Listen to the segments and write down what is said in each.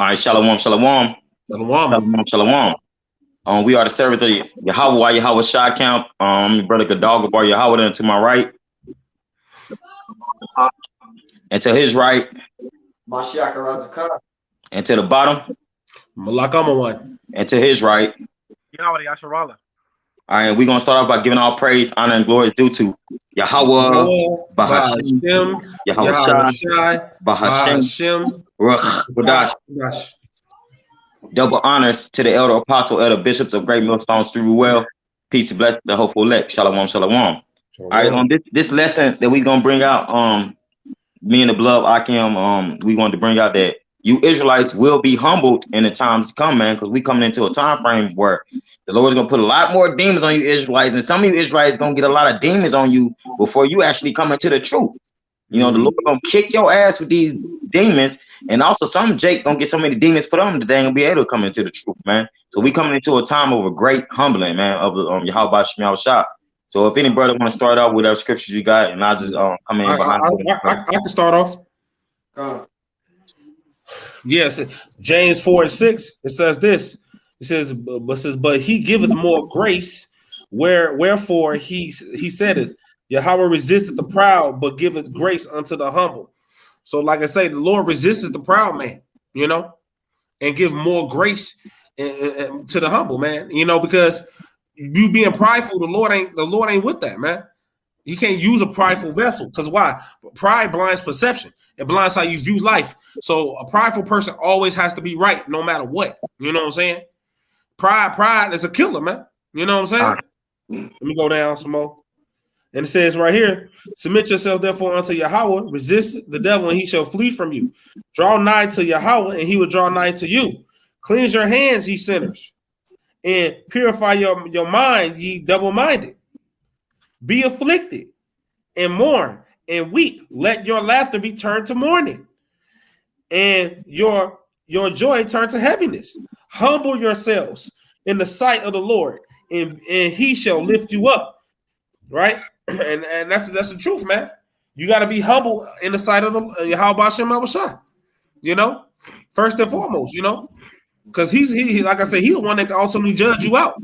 All right, shalom, shalom, Shalom. shalom, shalom. We are the servants of Yahweh, Yahweh Shai Camp. Brother Gadal Gabar Yahweh to my right, and to his right, Mashiach Razakah. and to the bottom, Malakama one. and to his right. Yahweh Yasharala. All right, we're gonna start off by giving all praise, honor, and glory is due to Yahweh, Bahashim, Bahashem, Yahweh Shai, Shai, Bahashem, Bahashem, Ruach Kodash. Double honors to the elder apostle, elder bishops of Great Millstones through well. Peace and blessings to the hopeful elect. Shalom, shalom. All right, on this lesson that we're gonna bring out, me and the beloved Akim, we wanted to bring out that you Israelites will be humbled in the times to come, man, because we coming into a time frame where the Lord's gonna put a lot more demons on you Israelites, and some of you Israelites gonna get a lot of demons on you before you actually come into the truth. You know, the Lord gonna kick your ass with these demons, and also some Jake gonna get so many demons put on them that they ain't gonna be able to come into the truth, man. So we coming into a time of a great humbling, man, of Yahweh Shem Shah. So if any brother want to start off with our scriptures you got, and I just come in behind. I can start off. Yes, James 4:6. It says this. It says, but he giveth more grace. Wherefore he said it. Yahweh resisteth the proud, but giveth grace unto the humble. So, like I say, the Lord resists the proud man, you know, and give more grace to the humble man, you know, because you being prideful, the Lord ain't with that, man. You can't use a prideful vessel because why? Pride blinds perception. It blinds how you view life. So a prideful person always has to be right, no matter what. You know what I'm saying? Pride is a killer, man. You know what I'm saying? Let me go down some more. And it says right here, submit yourself therefore unto Yahweh, resist the devil, and he shall flee from you. Draw nigh to Yahweh, and he will draw nigh to you. Cleanse your hands, ye sinners, and purify your mind, ye double-minded. Be afflicted, and mourn, and weep. Let your laughter be turned to mourning, and your joy turn to heaviness. Humble yourselves in the sight of the Lord, and he shall lift you up. Right? And that's the truth, man. You got to be humble in the sight of the Yahweh Shem Shah. You know, first and foremost, you know, because he like I said, he's the one that can ultimately judge you out.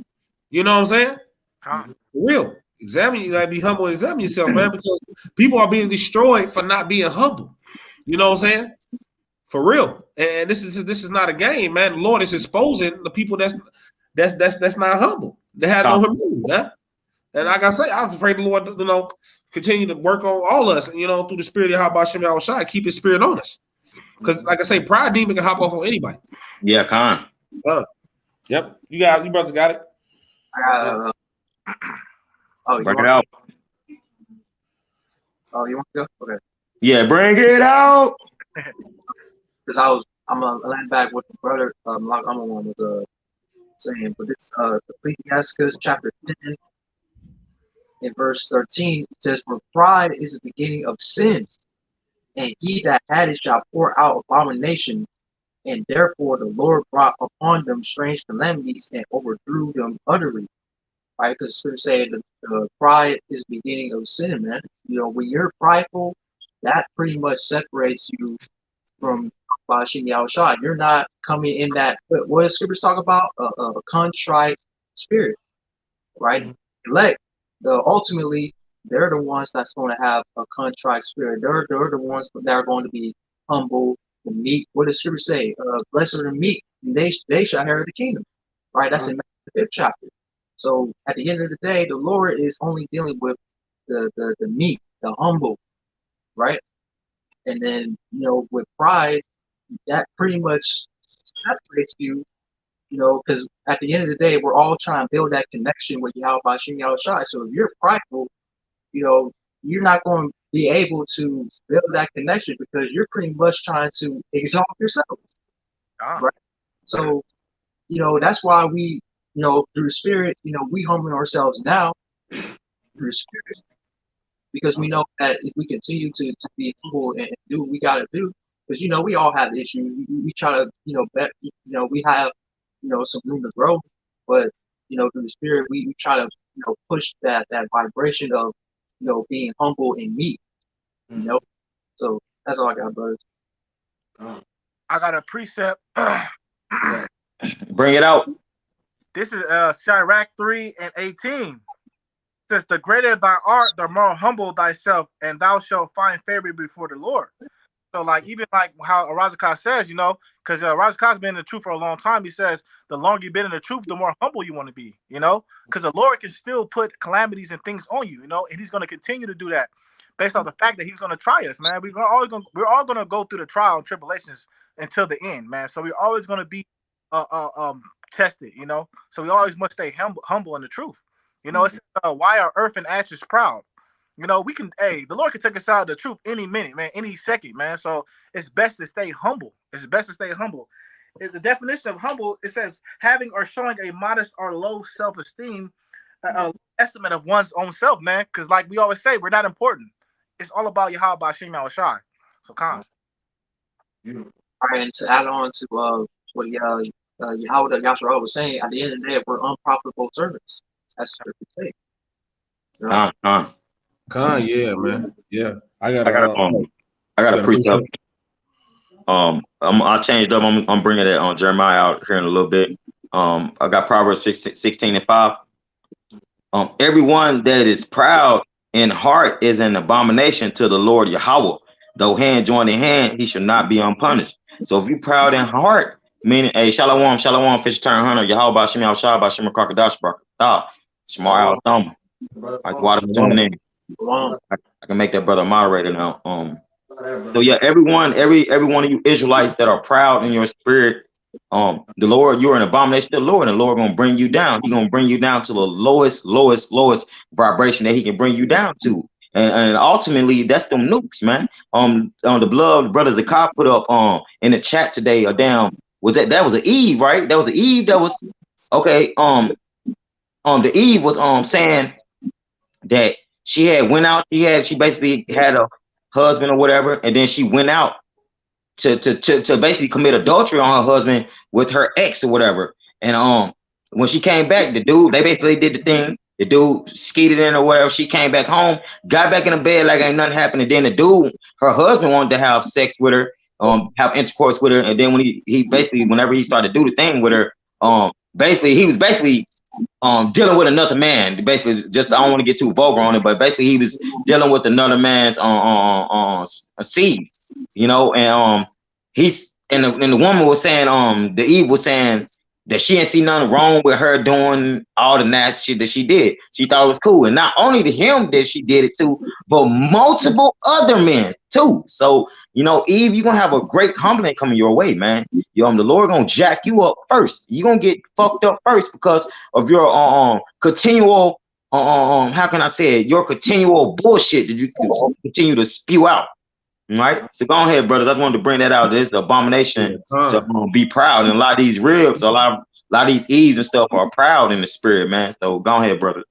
You know what I'm saying? For real. Examine, you gotta be humble and examine yourself, man, because people are being destroyed for not being humble. You know what I'm saying? For real. And this is not a game, man. The Lord is exposing the people that's not humble. They have no humility, man. And like I say, I pray the Lord, you know, continue to work on all us, you know, through the spirit of Yahweh Shem Shai, keep his spirit on us. Because, like I say, pride demon can hop off on anybody. Yeah, Khan. Yep. You brothers got it. Bring it out. Oh, you want to go? Okay. Yeah, bring it out. Because I'm gonna land back with the brother like I'm one was saying, but this Ecclesiastes chapter 10 in verse 13 it says, "For pride is the beginning of sins, and he that had it shall pour out abomination, and therefore the Lord brought upon them strange calamities and overthrew them utterly." Right? Because Scripture say the pride is the beginning of sin, man. You know, when you're prideful, that pretty much separates you from Bashim Yahushua. You're not coming in that, what does Scripture talk about? A contrite spirit, right? Elect, ultimately, they're the ones that's going to have a contrite spirit. They're the ones that are going to be humble and meek. What does Scripture say? Blessed are the meek, and they shall inherit the kingdom. Right? That's in the 5th chapter. So at the end of the day, the Lord is only dealing with the meek, the humble, right? And then, you know, with pride, that pretty much separates you, you know, because at the end of the day, we're all trying to build that connection with Yahweh Bashim Yahushua. So if you're prideful, you know, you're not going to be able to build that connection because you're pretty much trying to exalt yourself, right? So, you know, that's why we, you know, through the Spirit, you know, we humble ourselves now through the Spirit because we know that if we continue to be humble and do what we got to do, because, you know, we all have issues. We try to, you know, we have, you know, some room to grow, but, you know, through the Spirit, we try to, you know, push that vibration of, you know, being humble and meek, you know. So that's all I got, brothers. I got a precept. Bring it out. This is Sirach 3:18. It says, the greater thy art, the more humble thyself, and thou shalt find favor before the Lord. So, like, even like how Arazakah says, because Arazakah's been in the truth for a long time. He says, the longer you've been in the truth, the more humble you want to be, because the Lord can still put calamities and things on you, and He's going to continue to do that based on the fact that He's going to try us, man. We're all going to go through the trial and tribulations until the end, man. So we're always going to be tested, So we always must stay humble in the truth. It says, why are earth and ashes proud? The Lord can take us out of the truth any minute, man, any second, man. So it's best to stay humble. The definition of humble, it says having or showing a modest or low self-esteem, estimate of one's own self, man. Because like we always say, we're not important. It's all about Yahweh Bashim Shai. So Khan. All right, and to add on to what Yahweh Yahshua was saying, at the end of the day, we're unprofitable servants. That's what we say. Khan, yeah, man. Yeah. I got a precept. I changed up. I'm bringing it on Jeremiah out here in a little bit. I got Proverbs 16:5. Everyone that is proud in heart is an abomination to the Lord Yahweh. Though hand join in hand, he should not be unpunished. So if you're proud in heart, meaning, hey, shalom, fish turn hunter, Yahweh Bashim Al Shah, Bashim Crocodile, Shmar Al Thumb. I can make that brother a moderator now. So yeah, every one of you Israelites that are proud in your spirit, the Lord, you're an abomination to the Lord, and the Lord gonna bring you down. He's gonna bring you down to the lowest vibration that he can bring you down to. And ultimately that's them nukes, man. On the blood, brother Zakah put up in the chat today, that was an Eve, right? That was the Eve that was okay. The Eve was saying that she had went out, she basically had a husband or whatever, and then she went out to basically commit adultery on her husband with her ex or whatever. And when she came back, the dude, they basically did the thing. The dude skeeted in or whatever. She came back home, got back in the bed like ain't nothing happened. And then the dude, her husband, wanted to have sex with her, have intercourse with her. And then when he basically, whenever he started to do the thing with her, he was dealing with another man. Basically, just I don't want to get too vulgar on it, but basically he was dealing with another man's seed, and the woman was saying, the Eve was saying that she didn't see nothing wrong with her doing all the nasty shit that she did. She thought it was cool. And not only to him that she did it to, but multiple other men too. So, Eve, you're gonna have a great humbling coming your way, man. The Lord gonna jack you up first. You're gonna get fucked up first because of your continual how can I say it? Your continual bullshit that you continue to spew out. Right, so go ahead, brothers. I wanted to bring that out. This is abomination to be proud, and a lot of these ribs, a lot of these Eves and stuff are proud in the spirit, man. So go ahead, brother.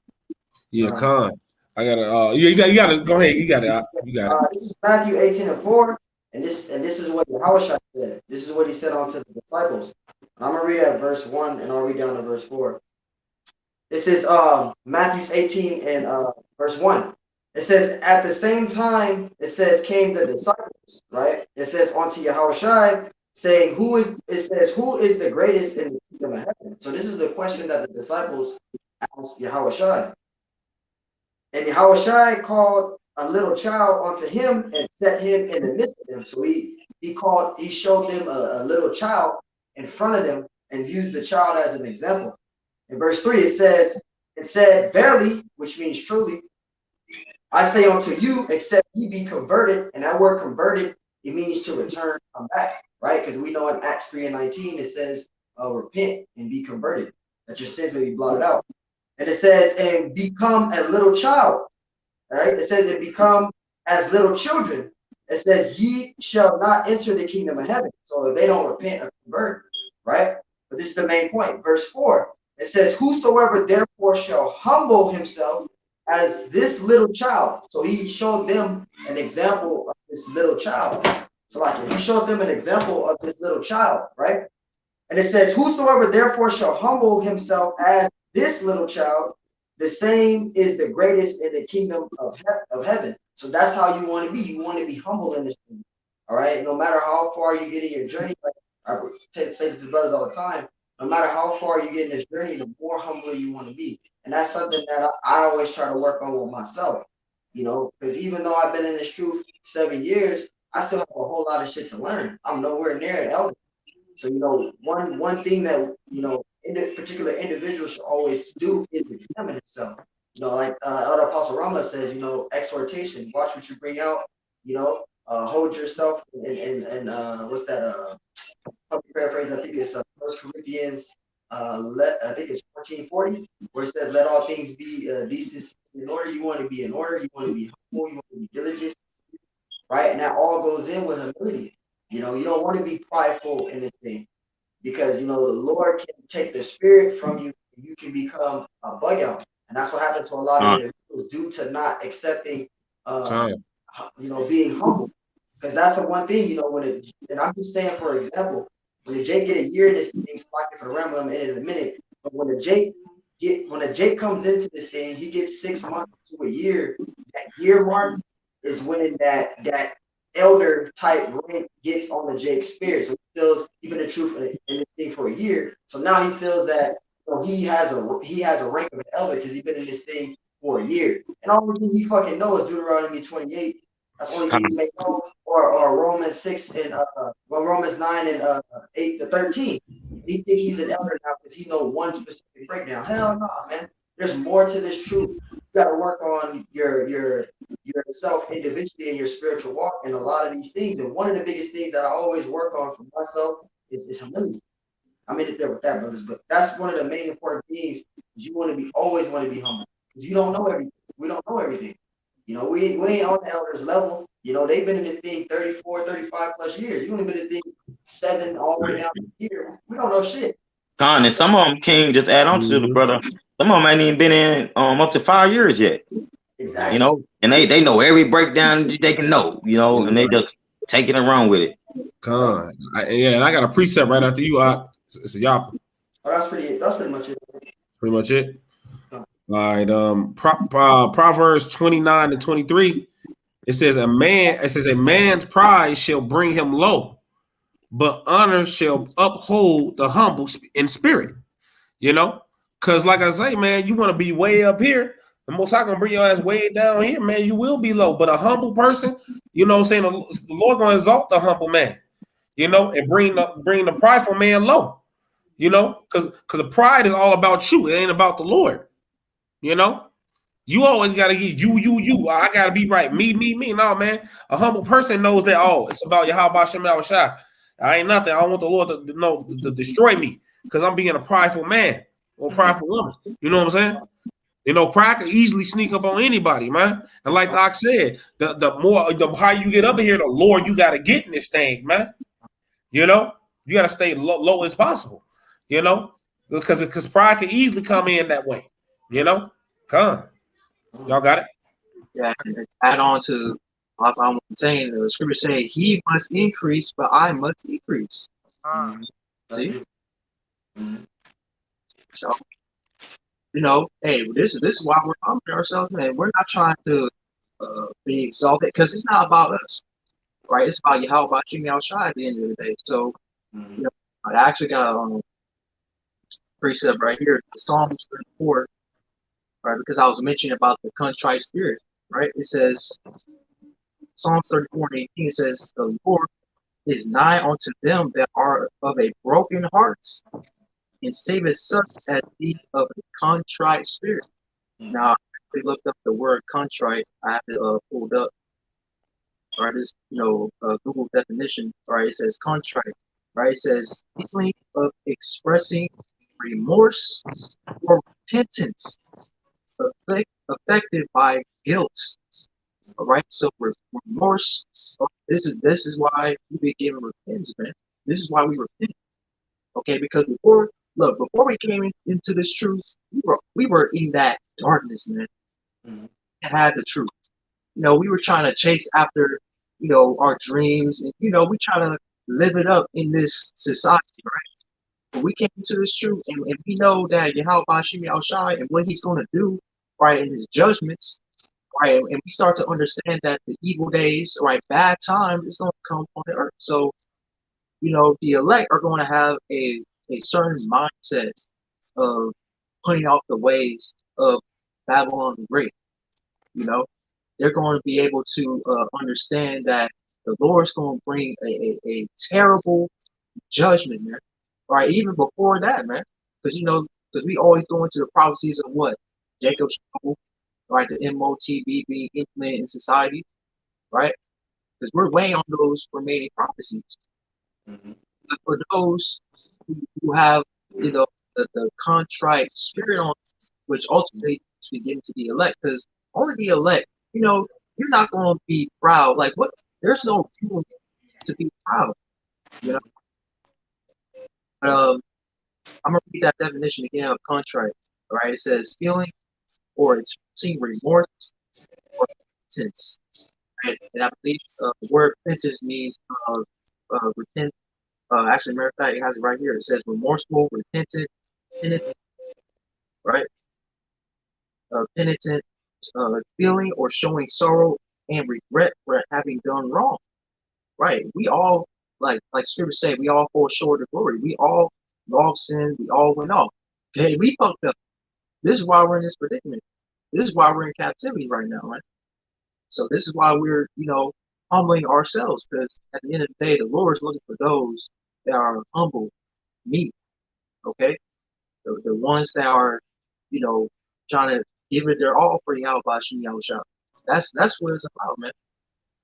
Yeah, Con. I gotta. You gotta go ahead. You got it. You got it. This is Matthew 18:4, and this is what Yahushua said. This is what he said unto the disciples. And I'm gonna read at verse 1, and I'll read down to verse 4. It says Matthew 18 and verse 1. It says, at the same time, it says, came the disciples, right? It says, unto Yahushua, saying, who is the greatest in the kingdom of heaven? So this is the question that the disciples asked Yahushua. And Yahushua called a little child unto him and set him in the midst of them. So he showed them a little child in front of them and used the child as an example. In verse 3, it said, verily, which means truly, I say unto you, except ye be converted, and that word converted, it means to return, come back, right? Because we know in Acts 3:19, it says, repent and be converted, that your sins may be blotted out. And it says, and become a little child, right? It says, and become as little children. It says, ye shall not enter the kingdom of heaven. So if they don't repent or convert, right? But this is the main point. Verse 4, it says, whosoever therefore shall humble himself as this little child. So he showed them an example of this little child. So like he showed them an example of this little child, right? And it says, whosoever therefore shall humble himself as this little child, the same is the greatest in the kingdom of heaven. So that's how you want to be. You want to be humble in this thing. All right. No matter how far you get in your journey, like I say to the brothers all the time, no matter how far you get in this journey, the more humble you want to be. And that's something that I always try to work on with myself, you know, because even though I've been in this truth 7 years, I still have a whole lot of shit to learn. I'm nowhere near an elder. So, you know, one thing that, you know, particular individual should always do is examine itself. You know, like Elder Apostle Rama says, you know, exhortation, watch what you bring out, you know, hold yourself and what's that? Help me paraphrase, I think it's 1 Corinthians, I think it's 14:40, where it says, let all things be decent in order. You want to be in order, you want to be humble, you want to be diligent, right? And that all goes in with humility. You know, you don't want to be prideful in this thing because, you know, the Lord can take the spirit from you and you can become a bug out. And that's what happened to a lot of individuals due to not accepting, you know, being humble. Because that's the one thing, you know, and I'm just saying, for example, when the Jake get a year in this thing, slacking for the Ramble, I'm in a minute. But when the Jake comes into this thing, he gets 6 months to a year. That year mark is when that elder type rank gets on the Jake spirit. So he feels even the truth in this thing for a year. So now he feels that, you know, he has a rank of an elder because he's been in this thing for a year. And all the thing he fucking knows is Deuteronomy 28. That's the only thing he may know, or Romans 6 and Romans 9 and 8 to 13. He think he's an elder now because he know one specific breakdown. Hell no, man. There's more to this truth. You got to work on yourself individually and your spiritual walk and a lot of these things. And one of the biggest things that I always work on for myself is humility. I'm in it there with that, brothers. But that's one of the main important things. Is you always want to be humble because you don't know everything. We don't know everything. You know, we ain't on the elders level. You know, they've been in this thing 34, 35 plus years. You only been in this thing 7 all the way down to here. We don't know shit. Con, and some of them, King, just add on to the brother. Some of them ain't even been in up to 5 years yet. Exactly. You know, and they know every breakdown they can know, you know, and they just taking it around with it. Con. And I got a precept right after you. It's a y'all. Oh, that's pretty much it. Pretty much it. All right. Proverbs 29 and 23. It says a man's pride shall bring him low, but honor shall uphold the humble in spirit. You know, because like I say, man, you want to be way up here. The Most High gonna bring your ass way down here, man. You will be low, but a humble person, you know, what I'm saying the Lord gonna exalt the humble man, you know, and bring the prideful man low, you know, because the pride is all about you. It ain't about the Lord, you know. You always gotta get you. I gotta be right. Me. No, man. A humble person knows that. Oh, it's about Yahweh Shem Shai. I ain't nothing. I don't want the Lord to destroy me because I'm being a prideful man or prideful woman. You know what I'm saying? You know, pride can easily sneak up on anybody, man. And like Doc said, the higher you get up in here, the lower you gotta get in this thing, man. You know, you gotta stay low as possible. You know, because pride can easily come in that way. You know, come. Y'all got it? Yeah, and add on to what I'm saying, the scripture say, he must increase, but I must decrease. See? So, you know, hey, this is why we're humbling ourselves, man. We're not trying to be exalted, because it's not about us, right? It's about Yahweh, about King Shai at the end of the day. So, you know, I actually got a precept right here, Psalms 34, right? Because I was mentioning about the contrite spirit, right? It says, Psalms 34 and 18 says, the Lord is nigh unto them that are of a broken heart, and saveth such as be of a contrite spirit. Now, I looked up the word contrite. I have it pulled up. Right, this Google definition. Right, it says contrite. Right, it says feeling of expressing remorse or repentance, affected by guilt. All right, so remorse. This is why we be given repentance, man. This is why we repent. Okay, because before we came into this truth, we were in that darkness, man. And had the truth. You know, we were trying to chase after, you know, our dreams, and you know, we try to live it up in this society, right? But we came into this truth, and we know that Yahweh Bashim Al Shai and what He's going to do, right, in His judgments. right? And we start to understand that the evil days, right, bad times is going to come on the earth. So, you know, the elect are going to have a certain mindset of putting off the ways of Babylon the Great. You know, they're going to be able to understand that the Lord's going to bring a terrible judgment, man. Right, even before that, man, because you know, because we always go into the prophecies of what Jacob's trouble, right, the MOTB being implemented in society, right? Because we're waiting on those remaining prophecies. Mm-hmm. But for those who have, you know, the contrite spirit on, which ultimately we get into the elect, because only the elect, you know, you're not going to be proud. Like what? There's no room to be proud, you know. I'm gonna read that definition again of contrite. All right, it says feeling or expressing remorse or repentance. Right? And I believe the word repentance means repent. Actually, matter of fact, it has it right here. It says remorseful, repentant, penitent, right? Penitent, feeling or showing sorrow and regret for having done wrong. Right? We all, like Scripture say, we all fall short of glory. We all sinned. We all went off. Okay, we fucked up. This is why we're in this predicament. This is why we're in captivity right now, right? So this is why we're, you know, humbling ourselves, because at the end of the day, the Lord is looking for those that are humble, meek, okay? The ones that are, you know, trying to give it their all for Yahweh Shem Yahushua. That's what it's about, man.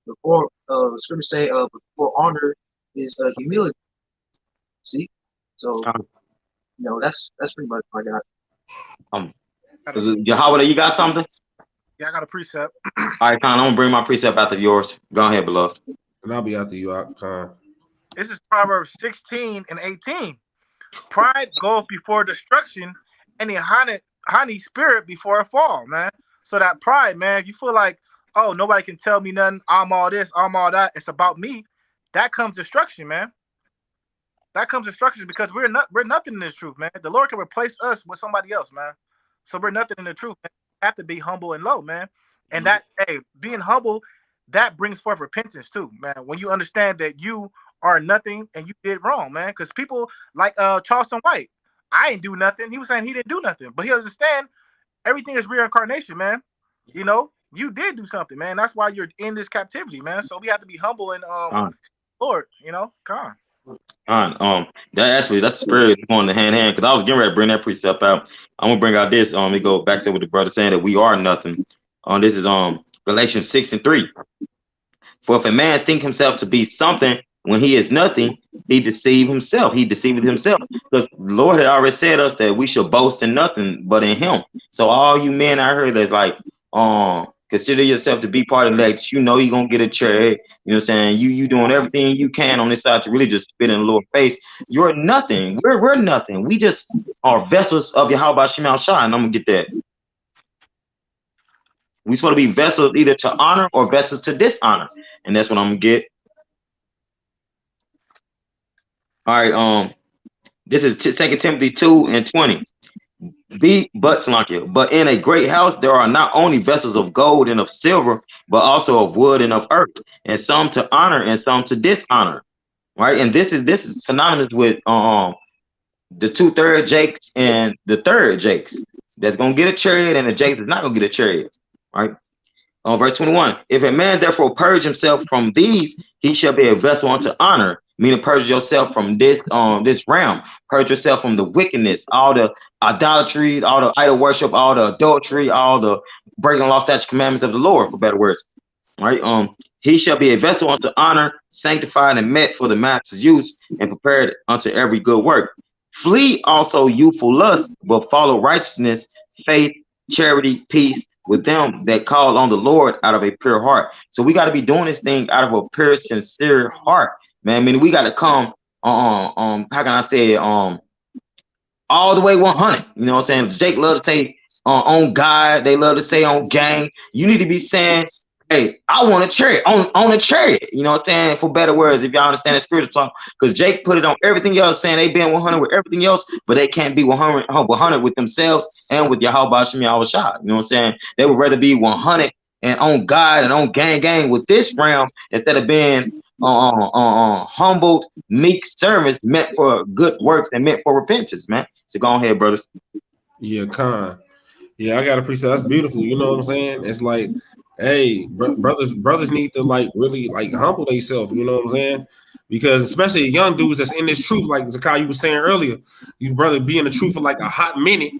Before the scriptures say, before honor is humility. See, so you know that's pretty much what I got. Yahweh, you got something? Yeah, I got a precept. All right, Con, I'm gonna bring my precept after yours. Go ahead, beloved. And I'll be after you, Con. This is Proverbs 16 and 18. Pride goeth before destruction, and a honey spirit before a fall, man. So that pride, man, if you feel like, oh, nobody can tell me nothing, I'm all this, I'm all that, it's about me, that comes destruction, man. That comes destruction because we're nothing in this truth, man. The Lord can replace us with somebody else, man. So we're nothing in the truth, man. We have to be humble and low, man. And that, hey, being humble, that brings forth repentance too, man. When you understand that you are nothing and you did wrong, man. Because people like Charleston White, I ain't do nothing. He was saying he didn't do nothing, but he understand everything is reincarnation, man. You know, you did do something, man. That's why you're in this captivity, man. So we have to be humble and Lord, you know, come on. That's the spirit is going hand in hand, because I was getting ready to bring that precept out. I'm gonna bring out this. We go back there with the brother saying that we are nothing. This is Galatians 6:3. For if a man think himself to be something when he is nothing, he deceive himself. He deceived himself, because the Lord had already said us that we should boast in nothing but in Him. So all you men I heard that's like, consider yourself to be part of that. You know you're gonna get a chair. You know what I'm saying? You doing everything you can on this side to really just spit in the Lord's face. You're nothing. We're nothing. We just are vessels of Yahweh Shem Shai, and I'm gonna get that. We supposed to be vessels either to honor or vessels to dishonor, and that's what I'm gonna get. All right. This is 2 Timothy 2:20. But in a great house there are not only vessels of gold and of silver, but also of wood and of earth, and some to honor and some to dishonor. Right, and this is synonymous with the 2/3 Jakes and the 3rd Jakes. That's gonna get a chariot, and the Jakes is not gonna get a chariot. Right. Verse 21. If a man therefore purge himself from these, he shall be a vessel unto honor. Meaning, purge yourself from this realm. Purge yourself from the wickedness, all the idolatry, all the idol worship, all the adultery, all the breaking law, statutes, commandments of the Lord, for better words. Right? He shall be a vessel unto honor, sanctified and met for the master's use, and prepared unto every good work. Flee also youthful lust, but follow righteousness, faith, charity, peace, with them that call on the Lord out of a pure heart. So we got to be doing this thing out of a pure, sincere heart, man. I mean, we got to come how can I say it, all the way 100. You know what I'm saying? Jake love to say on God, they love to say on gang. You need to be saying, hey, I want a chariot on a chariot. You know what I'm saying? For better words, if y'all understand the spiritual talk, because Jake put it on everything else, saying they been 100 with everything else, but they can't be 100 with themselves and with Yahweh Shem Yahushua. You know what I'm saying? They would rather be 100 and on God and on gang with this realm instead of being humbled, meek servants meant for good works and meant for repentance, man. So go ahead, brothers. Yeah, Con. Yeah, I got to appreciate that's beautiful. You know what I'm saying? It's like, hey, brothers need to like really like humble themselves. You know what I'm saying? Because especially young dudes that's in this truth, like Zakai, you was saying earlier, you brother be in the truth for like a hot minute,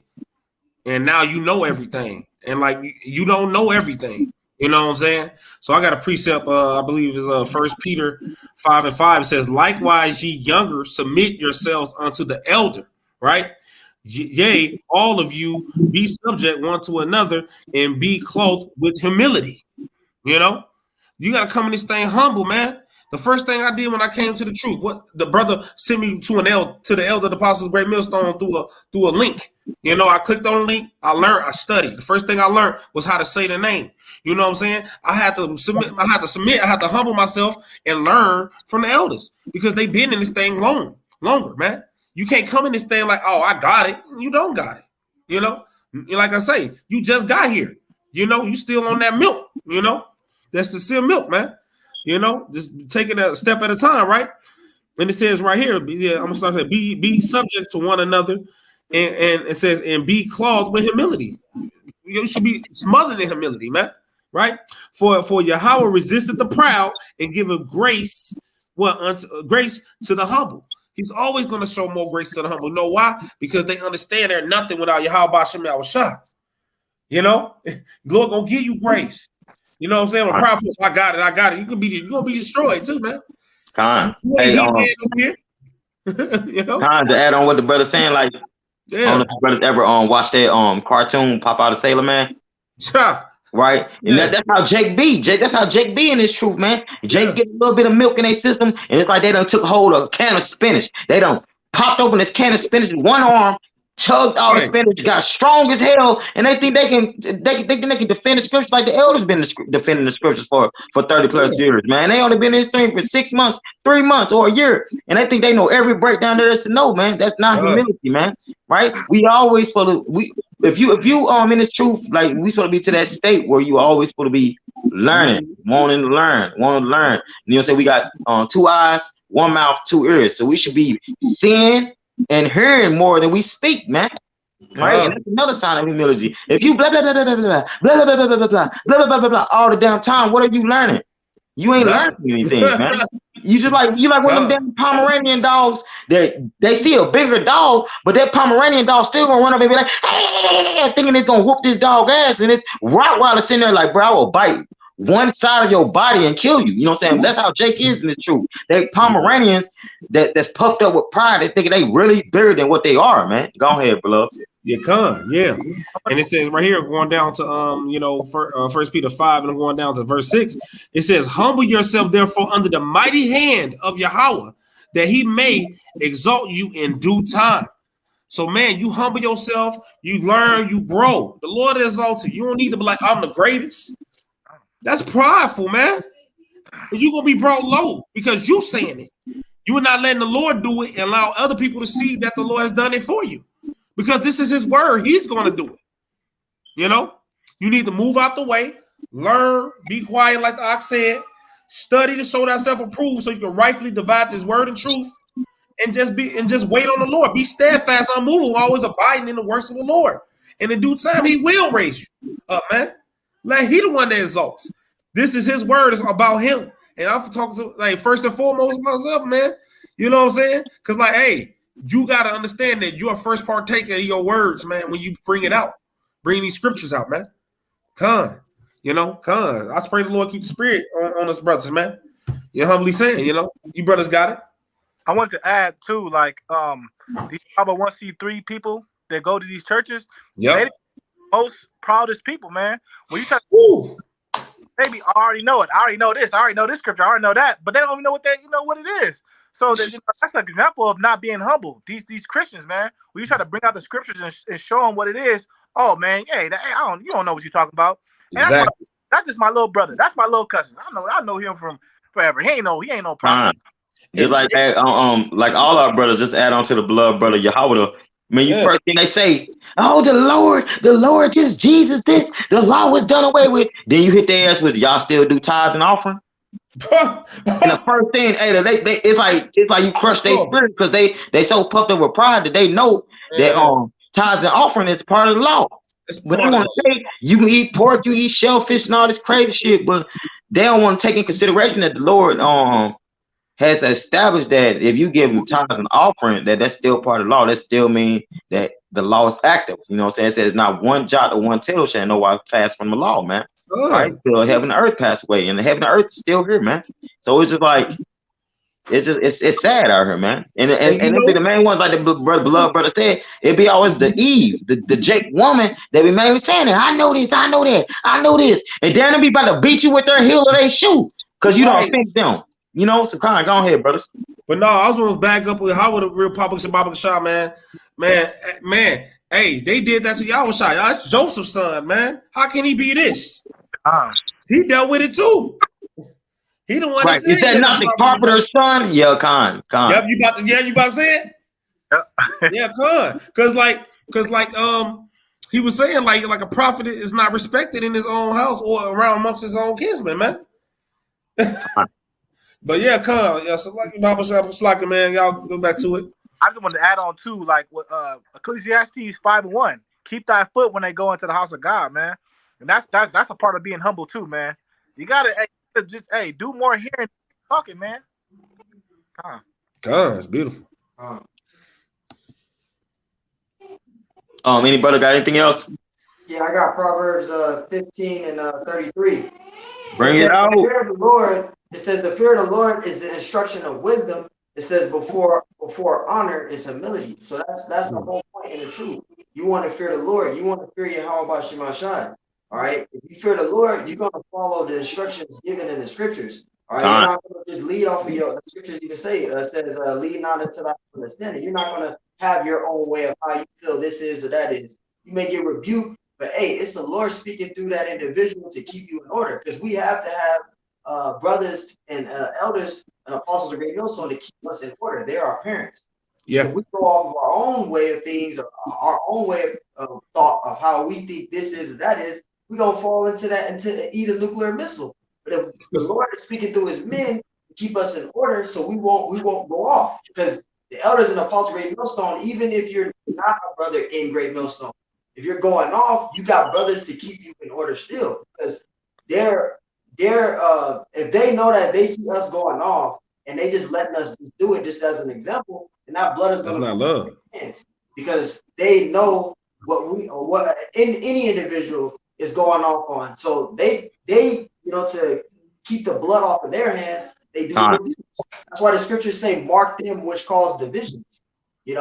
and now you know everything, and like you don't know everything. You know what I'm saying? So I got a precept. I believe is 1 Peter 5:5. It says, "Likewise, ye younger, submit yourselves unto the elder." Right? Yea, all of you be subject one to another and be clothed with humility. You know, you got to come in this thing humble, man. The first thing I did when I came to the truth, what the brother sent me to the elder of the apostles, Great Millstone through a link. You know, I clicked on the link, I learned, I studied. The first thing I learned was how to say the name. You know what I'm saying? I had to submit, I had to humble myself and learn from the elders because they've been in this thing longer, man. You can't come in this thing like, oh, I got it. You don't got it. You know, like I say, you just got here. You know, you still on that milk. You know, that's the still milk, man. You know, just taking a step at a time, right? And it says right here, yeah, I'm gonna start saying, be subject to one another, and it says, and be clothed with humility. You should be smothered in humility, man. Right? For Yahweh resisted the proud and giveth grace, grace to the humble. He's always going to show more grace to the humble. You know why? Because they understand they're nothing without Yahweh Bashem Yahushua. You know, Lord gonna give you grace. You know what I'm saying? When proud people, I got it. You're gonna be destroyed too, man. Hey, you know, to add on what the brother's saying, like, yeah. I don't know if you brothers ever watch that cartoon Pop Out of Taylor, man. Right? And that's how Jake be. That's how Jake be in his truth, man. Jake get a little bit of milk in their system, and it's like they done took hold of a can of spinach. They done popped open this can of spinach with one arm, chugged all the spinach, got strong as hell, and they think they can defend the scriptures like the elders been defending the scriptures for 30 plus years, man. They only been in this thing for 6 months, 3 months, or a year, and they think they know every breakdown there is to know, man. That's not humility, man. Right? We always supposed to if you in this truth, like we supposed to be to that state where you always supposed to be learning, wanting to learn. You know, say we got 2 eyes, 1 mouth, 2 ears, so we should be seeing and hearing more than we speak, man. Right? And that's another sign of humility. If you blah blah blah blah blah blah blah blah blah blah blah blah blah blah blah blah all the damn time, what are you learning? You ain't learning anything, man. You like one of them damn Pomeranian dogs that they see a bigger dog, but that Pomeranian dog still gonna run up and be like, hey, thinking it's gonna whoop this dog ass, and it's Rottweiler sitting there like, bro, I will bite one side of your body and kill you. You know what I'm saying? That's how Jake is in the truth. They Pomeranians that's puffed up with pride. They think they really bigger than what they are, man. Go ahead, beloved. Yeah, yeah. And it says right here, going down to you know, 1 Peter 5, and I'm going down to verse 6. It says, humble yourself therefore under the mighty hand of Yahweh, that he may exalt you in due time. So, man, you humble yourself, you learn, you grow. The Lord exalts you. You don't need to be like, I'm the greatest. That's prideful, man. You're gonna be brought low because you saying it. You are not letting the Lord do it and allow other people to see that the Lord has done it for you. Because this is his word. He's going to do it. You know, you need to move out the way, learn, be quiet, like the ox said, study to show thyself approved so you can rightfully divide this word and truth, and just wait on the Lord. Be steadfast, unmovable, always abiding in the works of the Lord. And in due time, he will raise you up, man. Like, he the one that exalts. This is his word. It's about him. And I'm talking to, like, first and foremost myself, man. You know what I'm saying? Because, like, hey, you got to understand that you're a first partaker of your words, man, when you bring it out. Bring these scriptures out, man. You know, I pray the Lord keep the spirit on us brothers, man. You're humbly saying, you know, you brothers got it. I want to add, too, like, these 501c3 people that go to these churches, they're the most proudest people, man. When you maybe I already know it. I already know this. I already know this scripture. I already know that. But they don't even know what what it is. So that's an example of not being humble. These Christians, man, when you try to bring out the scriptures and show them what it is, oh man, hey, you don't know what you're talking about. Exactly. That's just my little brother. That's my little cousin. I know him from forever. He ain't no problem. It's like all our brothers. Just add on to the beloved brother Yahweh. When you Yeah. first thing they say, oh, the Lord, this Jesus, this the law was done away with. Then you hit their ass with y'all still do tithes and offering. And the first thing, hey, it's like you crush their spirit because they so puffed up with pride that they know that tithes and offering is part of the law. But they want to say you can eat pork, you eat shellfish and all this crazy shit, but they don't want to take in consideration that the Lord has established that if you give him tithes and offering, that's still part of the law. That still means that the law is active. You know what I'm saying? It says not one jot or one tittle shall no one pass from the law, man. Right? Till heaven and earth pass away, and the heaven and earth is still here, man. So it's just like it's sad out here, man. And it'd be the main ones like the beloved brother said. It'd be always the Eve, the Jake woman that be mainly saying it. I know this, I know that, I know this, and then they'll be about to beat you with their heel or their shoe because you don't think them. You know, so kind of go ahead, brothers. But no, I was gonna back up with how would a real public shot, man. Hey, they did that to Yahushua. That's Joseph's son, man. How can he be this? He dealt with it too. He don't want to say. Is that not the carpenter's son? Yeah, Khan. Yep, you about to say it? Yeah, Khan. Cause like he was saying like a prophet is not respected in his own house or around amongst his own kinsmen, man. But yeah, Khan, yeah, so like Bible Slaka, man, y'all go back to it. I just wanted to add on too, like with Ecclesiastes 5:1. Keep thy foot when they go into the house of God, man. And that's a part of being humble too, man. You gotta just do more hearing than talking, man. It's beautiful. Any brother got anything else? Yeah, I got Proverbs 15 and 33. Bring it out. The fear of the Lord. It says the fear of the Lord is the instruction of wisdom. It says before honor is humility. So that's the whole point in the truth. You want to fear the Lord. You want to fear Yahweh Shemashai. All right. If you fear the Lord, you're going to follow the instructions given in the scriptures. All right. You're not going to just lead off of the scriptures. You can say it says lead not into thy understanding. You're not going to have your own way of how you feel this is or that is. You may get rebuked, but hey, it's the Lord speaking through that individual to keep you in order, because we have to have brothers and elders and apostles of great millstone to keep us in order. They're our parents. Yeah. If we go off of our own way of things or our own way of thought of how we think this is or that is, we're gonna fall into that and to eat a nuclear missile. But if the Lord is speaking through his men to keep us in order, so we won't go off. Because the elders and apostles of great millstone, even if you're not a brother in great millstone, if you're going off, you got brothers to keep you in order still. Because they're if they know that they see us going off and they just letting us just do it just as an example, and that blood is going to not love. Because they know what any individual is going off on. So they to keep the blood off of their hands, they do reviews. That's why the scriptures say, mark them which cause divisions. So you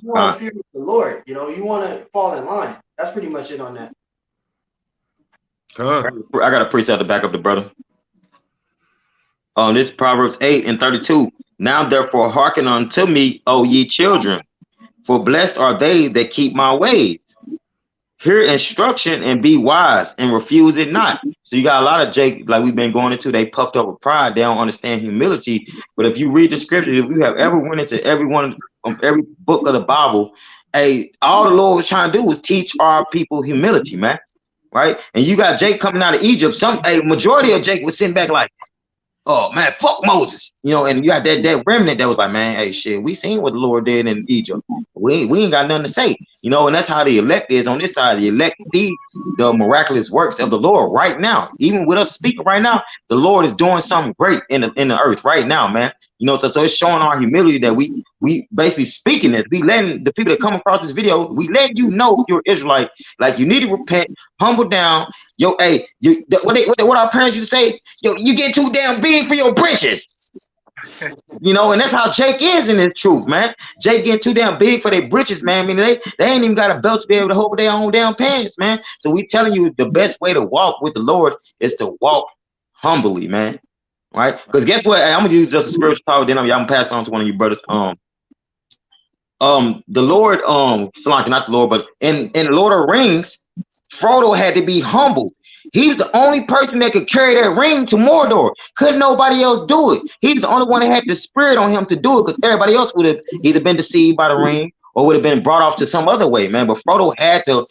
want to fear the Lord, you want to fall in line. That's pretty much it on that. I got a precept to back up the brother. This is Proverbs 8:32. Now therefore hearken unto me, O ye children, for blessed are they that keep my ways. Hear instruction and be wise, and refuse it not. So you got a lot of Jake, like we've been going into, they puffed up with pride. They don't understand humility. But if you read the scriptures, if you have ever went into every book of the Bible, all the Lord was trying to do was teach our people humility, man. Right? And you got Jake coming out of Egypt. Majority of Jake was sitting back like, oh man, fuck Moses, and you got that remnant that was like, man, hey, shit, we seen what the Lord did in Egypt. We ain't got nothing to say, and that's how the elect is on this side. The elect see the miraculous works of the Lord right now. Even with us speaking right now, the Lord is doing something great in the earth right now, man. So it's showing our humility that we basically speaking this. We letting the people that come across this video, we letting you know you're Israelite. Like you need to repent, humble down. What our parents used to say, you get too damn big for your britches. And that's how Jake is in his truth, man. Jake getting too damn big for their britches, man. I mean, they ain't even got a belt to be able to hold their own damn pants, man. So we telling you the best way to walk with the Lord is to walk humbly, man. Right? Because guess what? I'm gonna use just a spiritual power, then I'm gonna pass it on to one of you brothers. The Lord, Salaki, not the Lord, but in Lord of the Rings, Frodo had to be humble. He was the only person that could carry that ring to Mordor. Couldn't nobody else do it. He was the only one that had the spirit on him to do it, because everybody else would have either been deceived by the ring or would have been brought off to some other way, man. But Frodo had to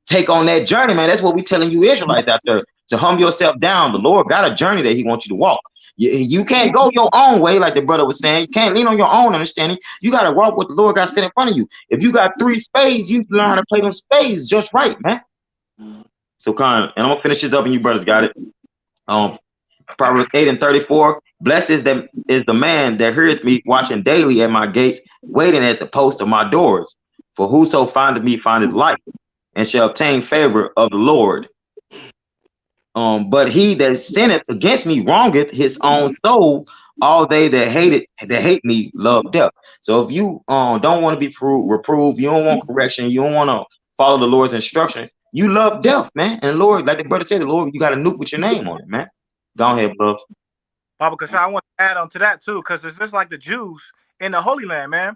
take on that journey, man. That's what we telling you Israelites out there, to humble yourself down. The Lord got a journey that he wants you to walk. You can't go your own way, like the brother was saying. You can't lean on your own understanding. You got to walk what the Lord got set in front of you. If you got 3 spades, you learn how to play them spades just right, man. So, and I'm gonna finish this up, and you brothers got it. Proverbs 8:34. Blessed is the man that heareth me, watching daily at my gates, waiting at the post of my doors. For whoso findeth me findeth life, and shall obtain favor of the Lord. But he that sinneth against me wrongeth his own soul. All they that hate me love death. So if you don't want to be reproved, you don't want correction, you don't want to follow the Lord's instructions, you love death, man. And the Lord, like the brother said, the Lord, you got a nuke with your name on it, man. Go ahead, bro. Baba Kasha, I want to add on to that too, because it's just like the Jews in the Holy Land, man.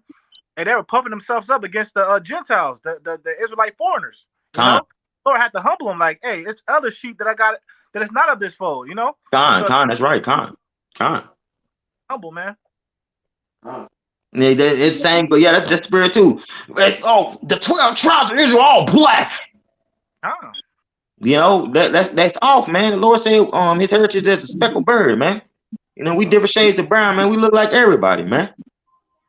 And they were puffing themselves up against the Gentiles, the Israelite foreigners. You know? Lord had to humble them, like, hey, it's other sheep that I got that is not of this fold, you know? That's right, Humble, man. It's saying, but yeah, that's the spirit too. The 12 tribes of Israel all black. You know, that's off, man. The Lord said his heritage is a speckled bird, man. You know, we different shades of brown, man. We look like everybody, man.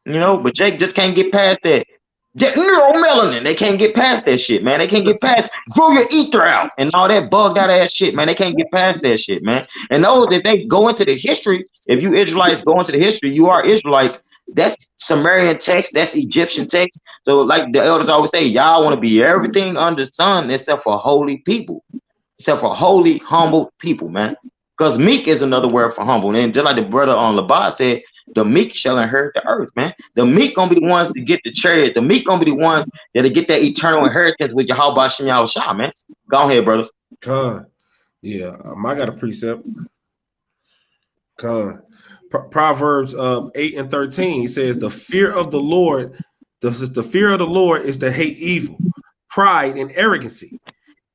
You know, but Jake just can't get past that. Neuromelanin, they can't get past that shit, man. They can't get past grow your ether out and all that bugged out ass shit, man. They can't get past that shit, man. And those, if they go into the history, if you Israelites go into the history, you are Israelites. That's Sumerian text, that's Egyptian text. So, like the elders always say, y'all want to be everything under the sun except for holy people, except for holy, humble people, man. Because meek is another word for humble. And just like the brother on Laban said, the meek shall inherit the earth, man. The meek gonna be the ones to get the chariot. The meek gonna be the ones that'll get that eternal inheritance with Yahweh Shem Yahushua, man. Go ahead, brothers. Yeah, I got a precept. Proverbs 8:13 says, the fear of the Lord, the fear of the Lord is to hate evil, pride and arrogancy,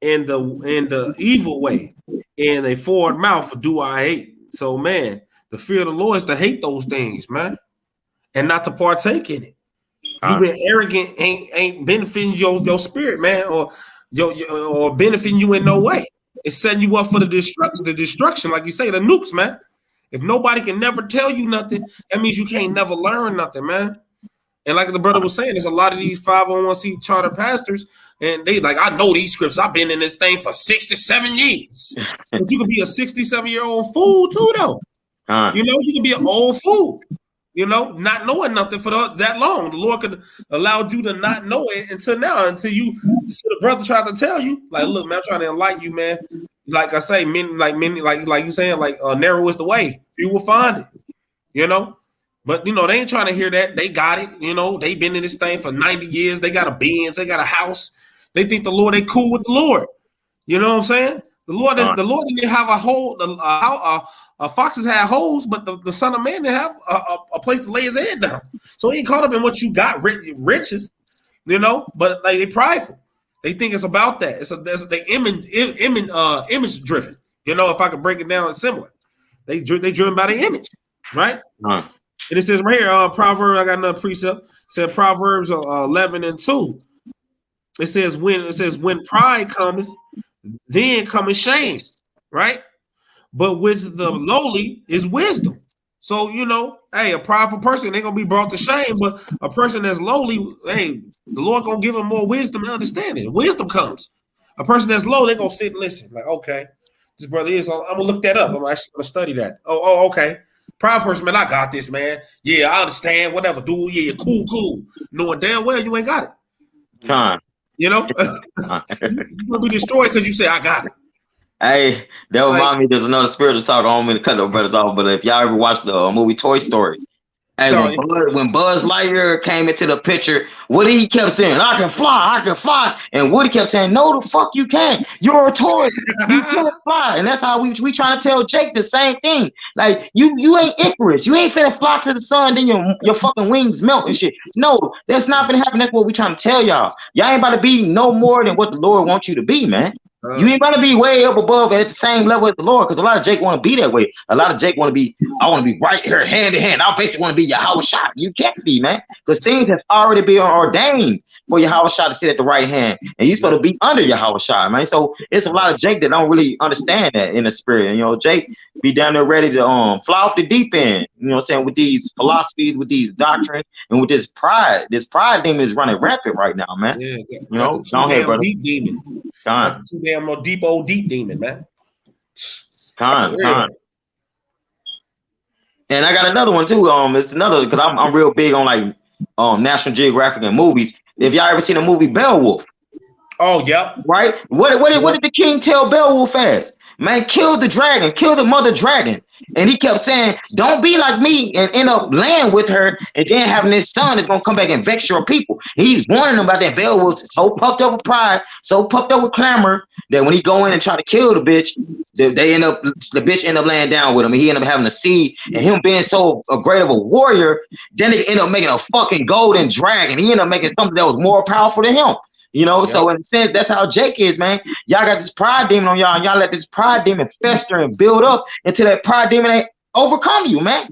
and the evil way, and a forward mouth do I hate. So, man, the fear of the Lord is to hate those things, man, and not to partake in it. You been arrogant, ain't benefiting your spirit, man, or benefiting you in no way. It's setting you up for the destruction, like you say, the nukes, man. If nobody can never tell you nothing, that means you can't never learn nothing, man. And like the brother was saying, there's a lot of these 501c charter pastors, and they like, I know these scripts. I've been in this thing for 67 years. But you could be a 67-year-old fool too, though. You know, you can be an old fool, you know, not knowing nothing for that long. The Lord could allow you to not know it until now, until the brother tried to tell you, like, look, man, I'm trying to enlighten you, man. Like I say, like you saying, like narrow is the way. You will find it, you know. But you know, they ain't trying to hear that. They got it, you know. They've been in this thing for 90 years. They got a Benz, they got a house. They think the Lord, they cool with the Lord. You know what I'm saying? The Lord didn't have a hole. Foxes had holes, but the Son of Man didn't have a place to lay his head down. So he ain't caught up in what you got, riches, you know. But like they prideful. They think it's about that. They image driven. You know, if I could break it down, it's similar. They driven by the image, right? And it says right here, Proverbs. I got another precept. It said Proverbs 11:2. It says when pride cometh, then cometh shame, right? But with the lowly is wisdom. So, you know, hey, a prideful person, they're going to be brought to shame, but a person that's lowly, hey, the Lord going to give them more wisdom and understanding. Wisdom comes. A person that's low, they're going to sit and listen. Like, okay, this brother is, I'm going to look that up. I'm actually going to study that. Oh, okay. Prideful person, man, I got this, man. Yeah, I understand, whatever, dude. Yeah, you're cool. Knowing damn well you ain't got it. You know? You're going to be destroyed because you say, I got it. Hey, that remind me, there's another spiritual talk. I don't mean to cut the brothers off, but if y'all ever watched the movie Toy Story, hey, when Buzz Lightyear came into the picture, Woody he kept saying, I can fly. And Woody kept saying, no, the fuck you can't. You're a toy. You can't fly. And that's how we trying to tell Jake the same thing. Like, you ain't Icarus. You ain't finna fly to the sun, then your fucking wings melt and shit. No, that's not gonna happen. That's what we trying to tell y'all. Y'all ain't about to be no more than what the Lord wants you to be, man. You ain't gonna be way up above and at the same level as the Lord, because a lot of Jake want to be that way. A lot of Jake want to be, I want to be right here, hand in hand. I basically want to be Yahweh Shah. You can't be, man, because things have already been ordained for Yahweh Shah to sit at the right hand, and you're supposed to be under Yahweh Shah, man. So it's a lot of Jake that don't really understand that in the spirit. And, Jake be down there ready to fly off the deep end. You know what I'm saying? With these philosophies, with these doctrines, and with this pride. This pride demon is running rampant right now, man. Yeah, Go ahead, brother. Deep demon. Too damn no deep demon, man. Con. And I got another one too. It's another because I'm real big on like National Geographic and movies. If y'all ever seen the movie Beowulf? Oh, yep. Right? What did the king tell Beowulf as? Man, kill the dragon, kill the mother dragon. And he kept saying, don't be like me and end up laying with her and then having this son that's gonna come back and vex your people. And he's warning them about that. Beowulf so puffed up with pride, so puffed up with clamor that when he go in and try to kill the bitch, the bitch end up laying down with him and he end up having a seed. And him being so great of a warrior, then they end up making a fucking golden dragon. He ended up making something that was more powerful than him. So in a sense, that's how Jake is, man. Y'all got this pride demon on y'all, and y'all let this pride demon fester and build up until that pride demon ain't overcome you, man.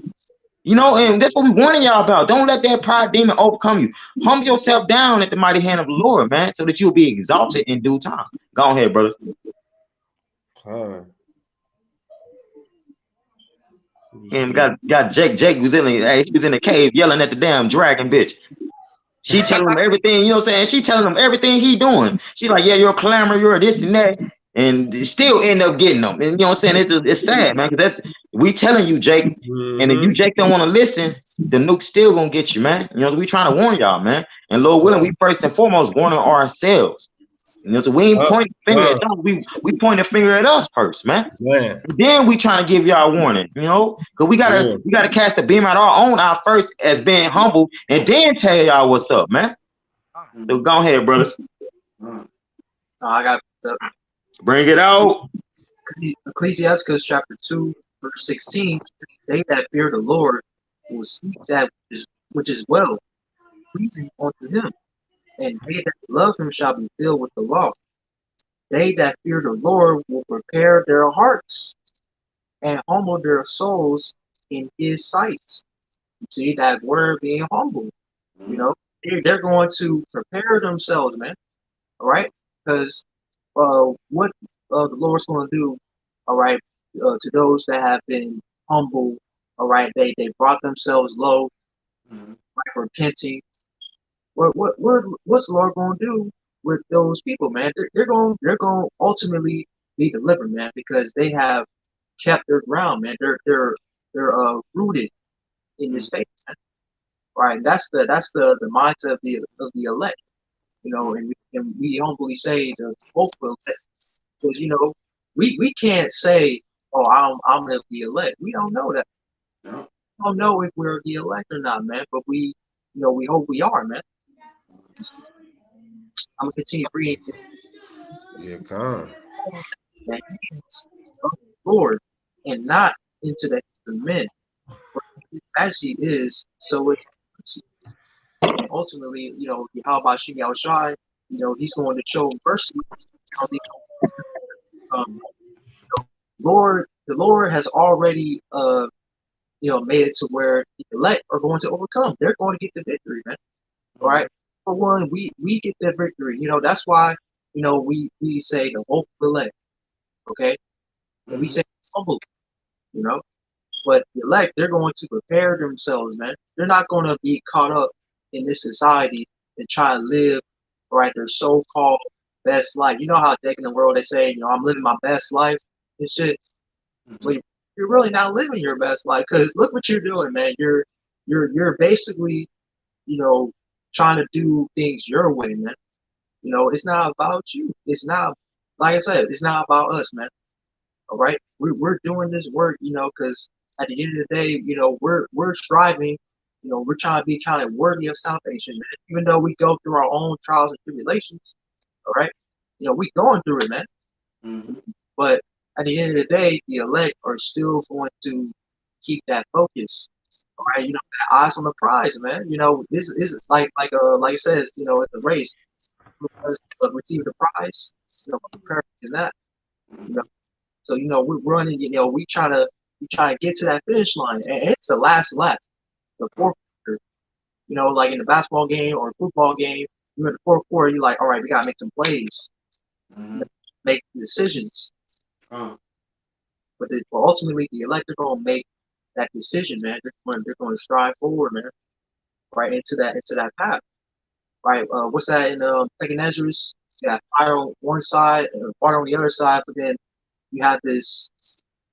And that's what we warning y'all about. Don't let that pride demon overcome you. Humble yourself down at the mighty hand of the Lord, man, so that you'll be exalted in due time. Go ahead, brothers. And got Jake. Jake was in the cave yelling at the damn dragon bitch. She telling him everything, you know what I'm saying? She telling him everything he doing. She like, yeah, you're a clamor, you're this and that, and still end up getting them. And you know what I'm saying? It's sad, man, because we telling you, Jake, and if you Jake don't want to listen, the nuke's still gonna get you, man. We trying to warn y'all, man. And Lord willing, we first and foremost warning ourselves. So we ain't pointing the finger at them. We point the finger at us first, man. Then we trying to give y'all a warning, because we gotta cast the beam at our own eye first as being humble, and then tell y'all what's up, man. So go ahead, brothers. I got bring it out. Ecclesiastes chapter 2, verse 16. They that fear the Lord will seek that which is well, pleasing unto him. And they that love him shall be filled with the law. They that fear the Lord will prepare their hearts and humble their souls in his sight. See that word being humble. They're going to prepare themselves, man. All right? Because what the Lord's going to do, all right, to those that have been humble, all right, they brought themselves low, like repenting. What's the Lord going to do with those people, man? They're going to ultimately be delivered, man, because they have kept their ground, man. They're rooted in His faith, man. Right? That's the mindset of the elect, and we humbly say the hopeful elect, because we can't say, oh, I'm of the elect. We don't know that. No. We don't know if we're the elect or not, man. But we hope we are, man. I'm gonna continue reading. Yeah, come. The hands of the Lord, and not into the hands of men. For as He is, so it's ultimately, how about Yahweh Shai? He's going to show mercy. The Lord has already, made it to where the elect are going to overcome. They're going to get the victory, man. All right. For one, we get that victory. That's why, we say the hope of the elect. Okay. And we say humble, but the elect, they're going to prepare themselves, man. They're not going to be caught up in this society and try to live, right, their so-called best life. You know how in the world they say, I'm living my best life and shit. But you're really not living your best life, because look what you're doing, man. You're basically, trying to do things your way, man. It's not about you. It's not, like I said, it's not about us, man. All right, we're doing this work, because at the end of the day, we're striving, we're trying to be kind of worthy of salvation, man. Even though we go through our own trials and tribulations, all right, we going through it, man. Mm-hmm. But at the end of the day, the elect are still going to keep that focus. All right, that eyes on the prize, man. This is like it says, it's a race. Who does receive the prize? in that. You know, so we're running. We try to get to that finish line, and it's the last lap, the fourth quarter. Like in the basketball game or football game, you're in the fourth quarter. You're like, all right, we gotta make some plays, make decisions. But ultimately, the elect are gonna make that decision, man. They're going to strive forward, man, right into that path, right? What's that in Second Ezra? You got fire on one side and water on the other side, but then you have this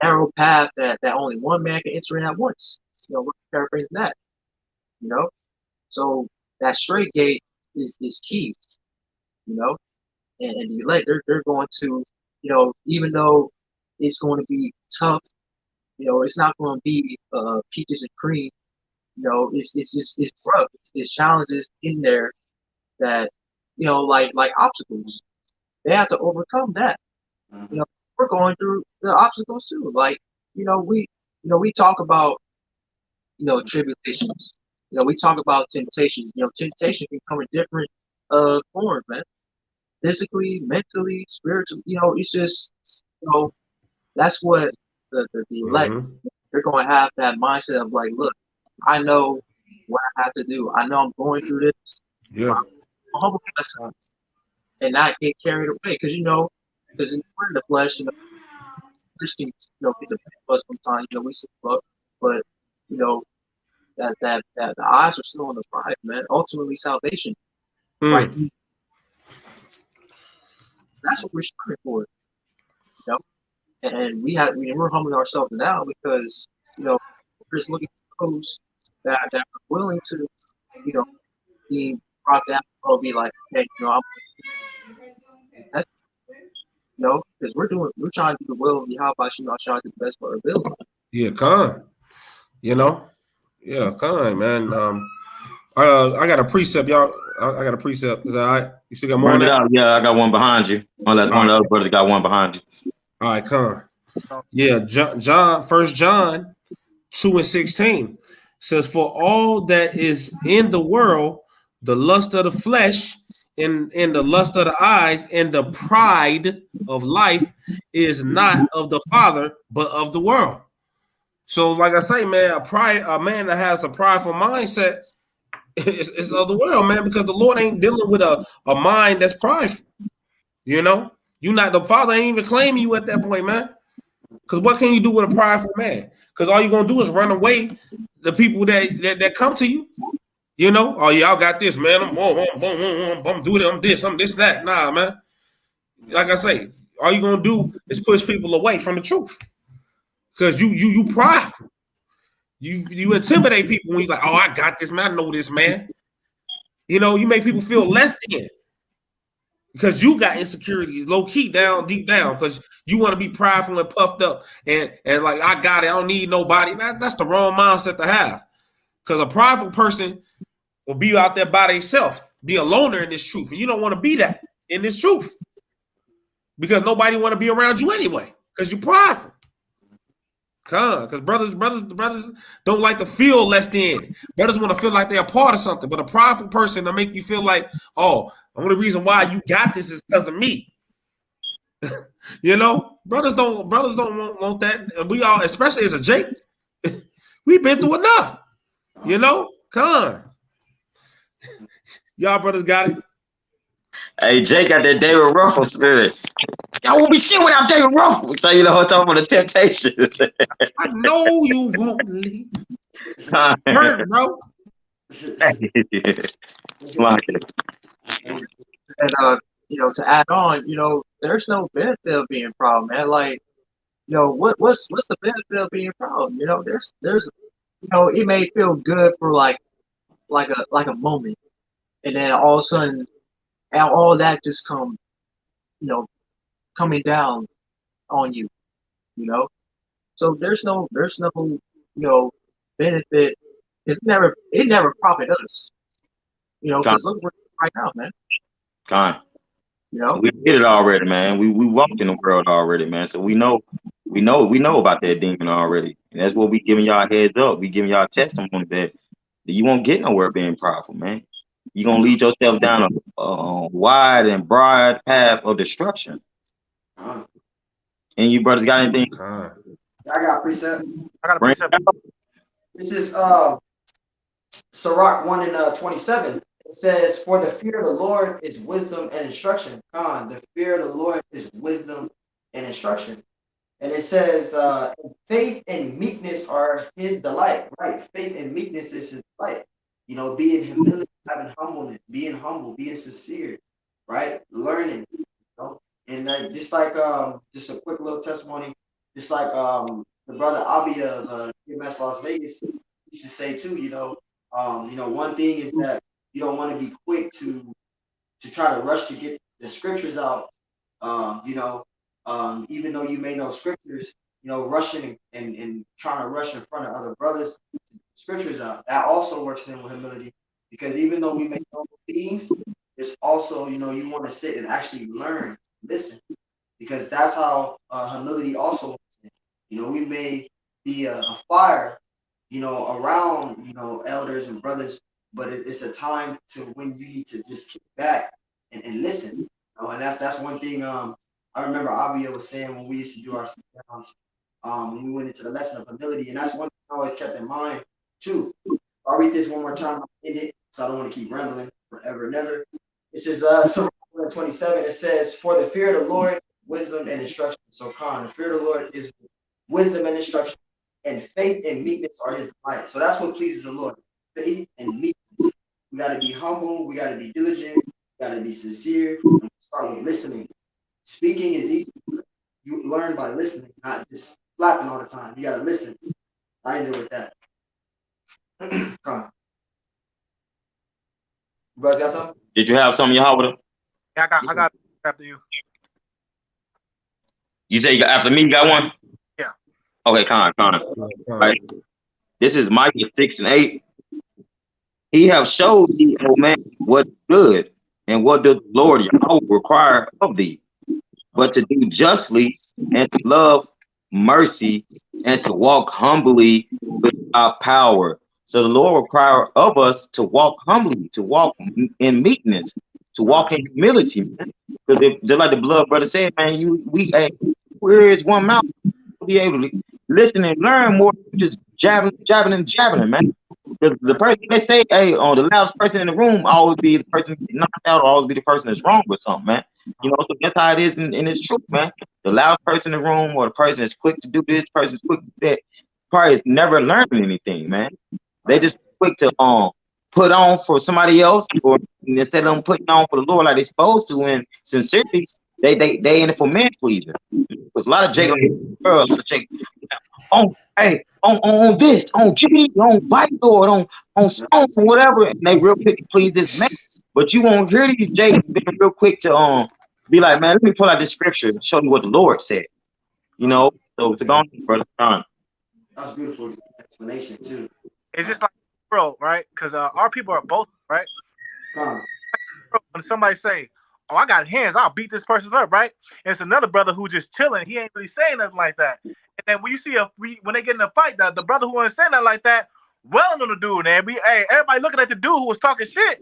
narrow path that only one man can enter in at once. We're paraphrasing that. So that straight gate is key. And the elect they're going to, even though it's going to be tough, it's not going to be peaches and cream. It's rough. It's challenges in there that like obstacles. They have to overcome that. We're going through the obstacles too. Like we talk about tribulations. We talk about temptations. Temptation can come in different forms, man. Physically, mentally, spiritually. It's just that's what the elect they're going to have that mindset of like, look, I know what I have to do. I know I'm going through this. Yeah. I'm humble myself and not get carried away because because we're in the flesh, Christians, get the us sometimes. We slip up, but that the eyes are still on the prize, man. Ultimately, salvation, right? That's what we're striving for, And we're humbling ourselves now because we're just looking for those that are willing to be brought down or be like, hey, that's because we're trying to do the will of Yahweh, trying to do the best for our ability. Yeah, con. Yeah, con, man. I got a precept, y'all. I got a precept. Is that all right? You still got more on that? Yeah, I got one behind you. Unless one of the other brothers got one behind you. All right, con. Yeah, John, 1 John 2:16 says, "For all that is in the world, the lust of the flesh, and the lust of the eyes, and the pride of life is not of the Father, but of the world." So, like I say, man, a man that has a prideful mindset is of the world, man, because the Lord ain't dealing with a mind that's prideful. You not the Father ain't even claiming you at that point, man. Because what can you do with a prideful man? Because all you're gonna do is run away the people that come to you. Oh, y'all got this, man. I'm doing it. I'm this, that. Nah, man. Like I say, all you're gonna do is push people away from the truth. Because you prideful. You intimidate people when you're like, oh, I got this, man. I know this, man. You make people feel less than. Because you got insecurities low key deep down, because you want to be prideful and puffed up and like, I got it, I don't need nobody. That's the wrong mindset to have. Because a prideful person will be out there by themselves, be a loner in this truth. And you don't want to be that in this truth. Because nobody want to be around you anyway. Because you're prideful. Because brothers don't like to feel less than. Brothers want to feel like they're a part of something. But a prideful person will make you feel like, oh, the only reason why you got this is because of me. Brothers don't want that. And we all, especially as a Jake, we've been through enough. Y'all brothers got it. Hey, Jake got that David Ruffle spirit. I won't be shit without David Ruffle. Tell you the whole time for the temptations. I know you won't leave. Hurt, bro. It's like it. And to add on, there's no benefit of being proud, man. Like, what's the benefit of being proud? There's it may feel good for like a moment, and then all of a sudden, and all that just coming down on you, So there's no benefit. It never profit us, because look where we're right now, man. We did it already, man. We walk in the world already, man. So we know about that demon already. And that's what we giving y'all heads up. We giving y'all testimony that you won't get nowhere being prideful, man. you're gonna lead yourself down a wide and broad path of destruction. Uh, And you brothers got anything? Con. I got precept. I got a Bring precept. it up. This is Sirach 1 and 27. It says, "For the fear of the Lord is wisdom and instruction." The fear of the Lord is wisdom and instruction. And it says, "Faith and meekness are his delight." Right? Faith and meekness is his delight. You know, being humility, having humbleness, being humble, being sincere, right? Learning, you know. And just like just a quick little testimony, just like the brother Abi of UMS Las Vegas used to say too, one thing is that you don't want to be quick to try to rush to get the scriptures out. Even though you may know scriptures, rushing and trying to rush in front of other brothers, scriptures out. That also works in with humility, because even though we may know things, there's also, you want to sit and actually learn, listen, because that's how humility also works in. We may be a fire, around, elders and brothers, but it's a time to when you need to just kick back and listen. And that's one thing. I remember Abia was saying when we used to do our sit-downs, when we went into the lesson of humility, and that's one thing I always kept in mind too. I'll read this one more time in it, so I don't want to keep rambling forever and ever. It says, Psalm 27. It says, "For the fear of the Lord, wisdom and instruction." So, the fear of the Lord is wisdom and instruction, and faith and meekness are his delight. So that's what pleases the Lord. Faith and meekness. We got to be humble. We got to be diligent. We got to be sincere. And start with listening. Speaking is easy. You learn by listening, not just flapping all the time. You got to listen. I ended with that. Come on. You guys got something? Did you have something, Yahweh? Yeah, I got after you. You say you got after me, you got one? Yeah. Okay, Con. Right. This is Micah 6 and 8. He have showed thee, O man, what is good, and what does the Lord Yahweh require of thee, but to do justly, and to love mercy, and to walk humbly with our power. So the Lord requires of us to walk humbly, to walk in meekness, to walk in humility, man. Because just like the blood brother said, man, where is one mouth to be able to listen and learn more than just jabbing, man. The person they say, hey, the loudest person in the room always be the person knocked out, or always be the person that's wrong with something, man. So that's how it is in its truth, man. The loudest person in the room, or the person that's quick to do this, person's quick to that, probably is never learning anything, man. They just quick to put on for somebody else, or instead of them putting on for the Lord like they supposed to. And sincerely, they in it for man pleasing. There's a lot of Jacob girls, on this, on Jimmy, on Bible, or on songs or whatever, and they real quick to please this man. But you won't hear these Jake being real quick to be like, man, let me pull out this scripture and show you what the Lord said. So to go on, brother John. That's beautiful explanation too. It's just like the world, right? Because our people are both, right? When somebody say, "Oh, I got hands, I'll beat this person up," right? And it's another brother who just chilling. He ain't really saying nothing like that. And then when you see when they get in a fight, the brother who ain't saying nothing like that, welling on the dude, and everybody looking at the dude who was talking shit.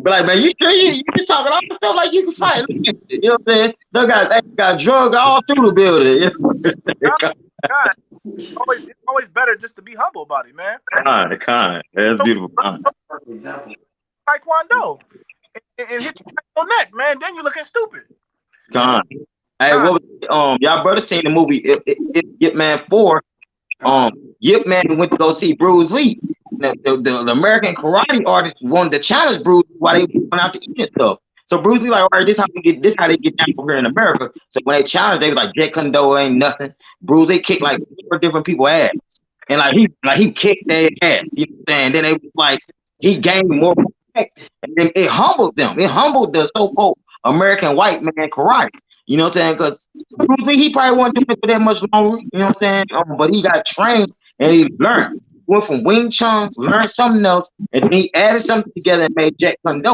Be like, man, you sure you talking all the stuff like you can fight? You know what I'm saying? They got drugged all through the building. God, it's always better just to be humble about it, man. Con. That's beautiful. Perfect example. Taekwondo and hit you on the neck, man. Then you looking stupid. Con. Hey, what was y'all brothers seen the movie Yip Man 4? Yip Man went to go see Bruce Lee. The American karate artist wanted to challenge Bruce while they went out to eat and stuff. So Bruce Lee like, all right, this how they get down over here in America. So when they challenged, they was like, Jet Kundo ain't nothing. Bruce Lee kicked like 4 different people ass, and he kicked their ass. You know what I'm saying? Then they was like, he gained more respect, and then it humbled them. It humbled the so-called American white man karate. You know what I'm saying? Because Bruce Lee, he probably wasn't doing it for that much longer. You know what I'm saying? But he got trained and he learned. Went from Wing Chun, learned something else, and then he added something together and made Jet Kundo.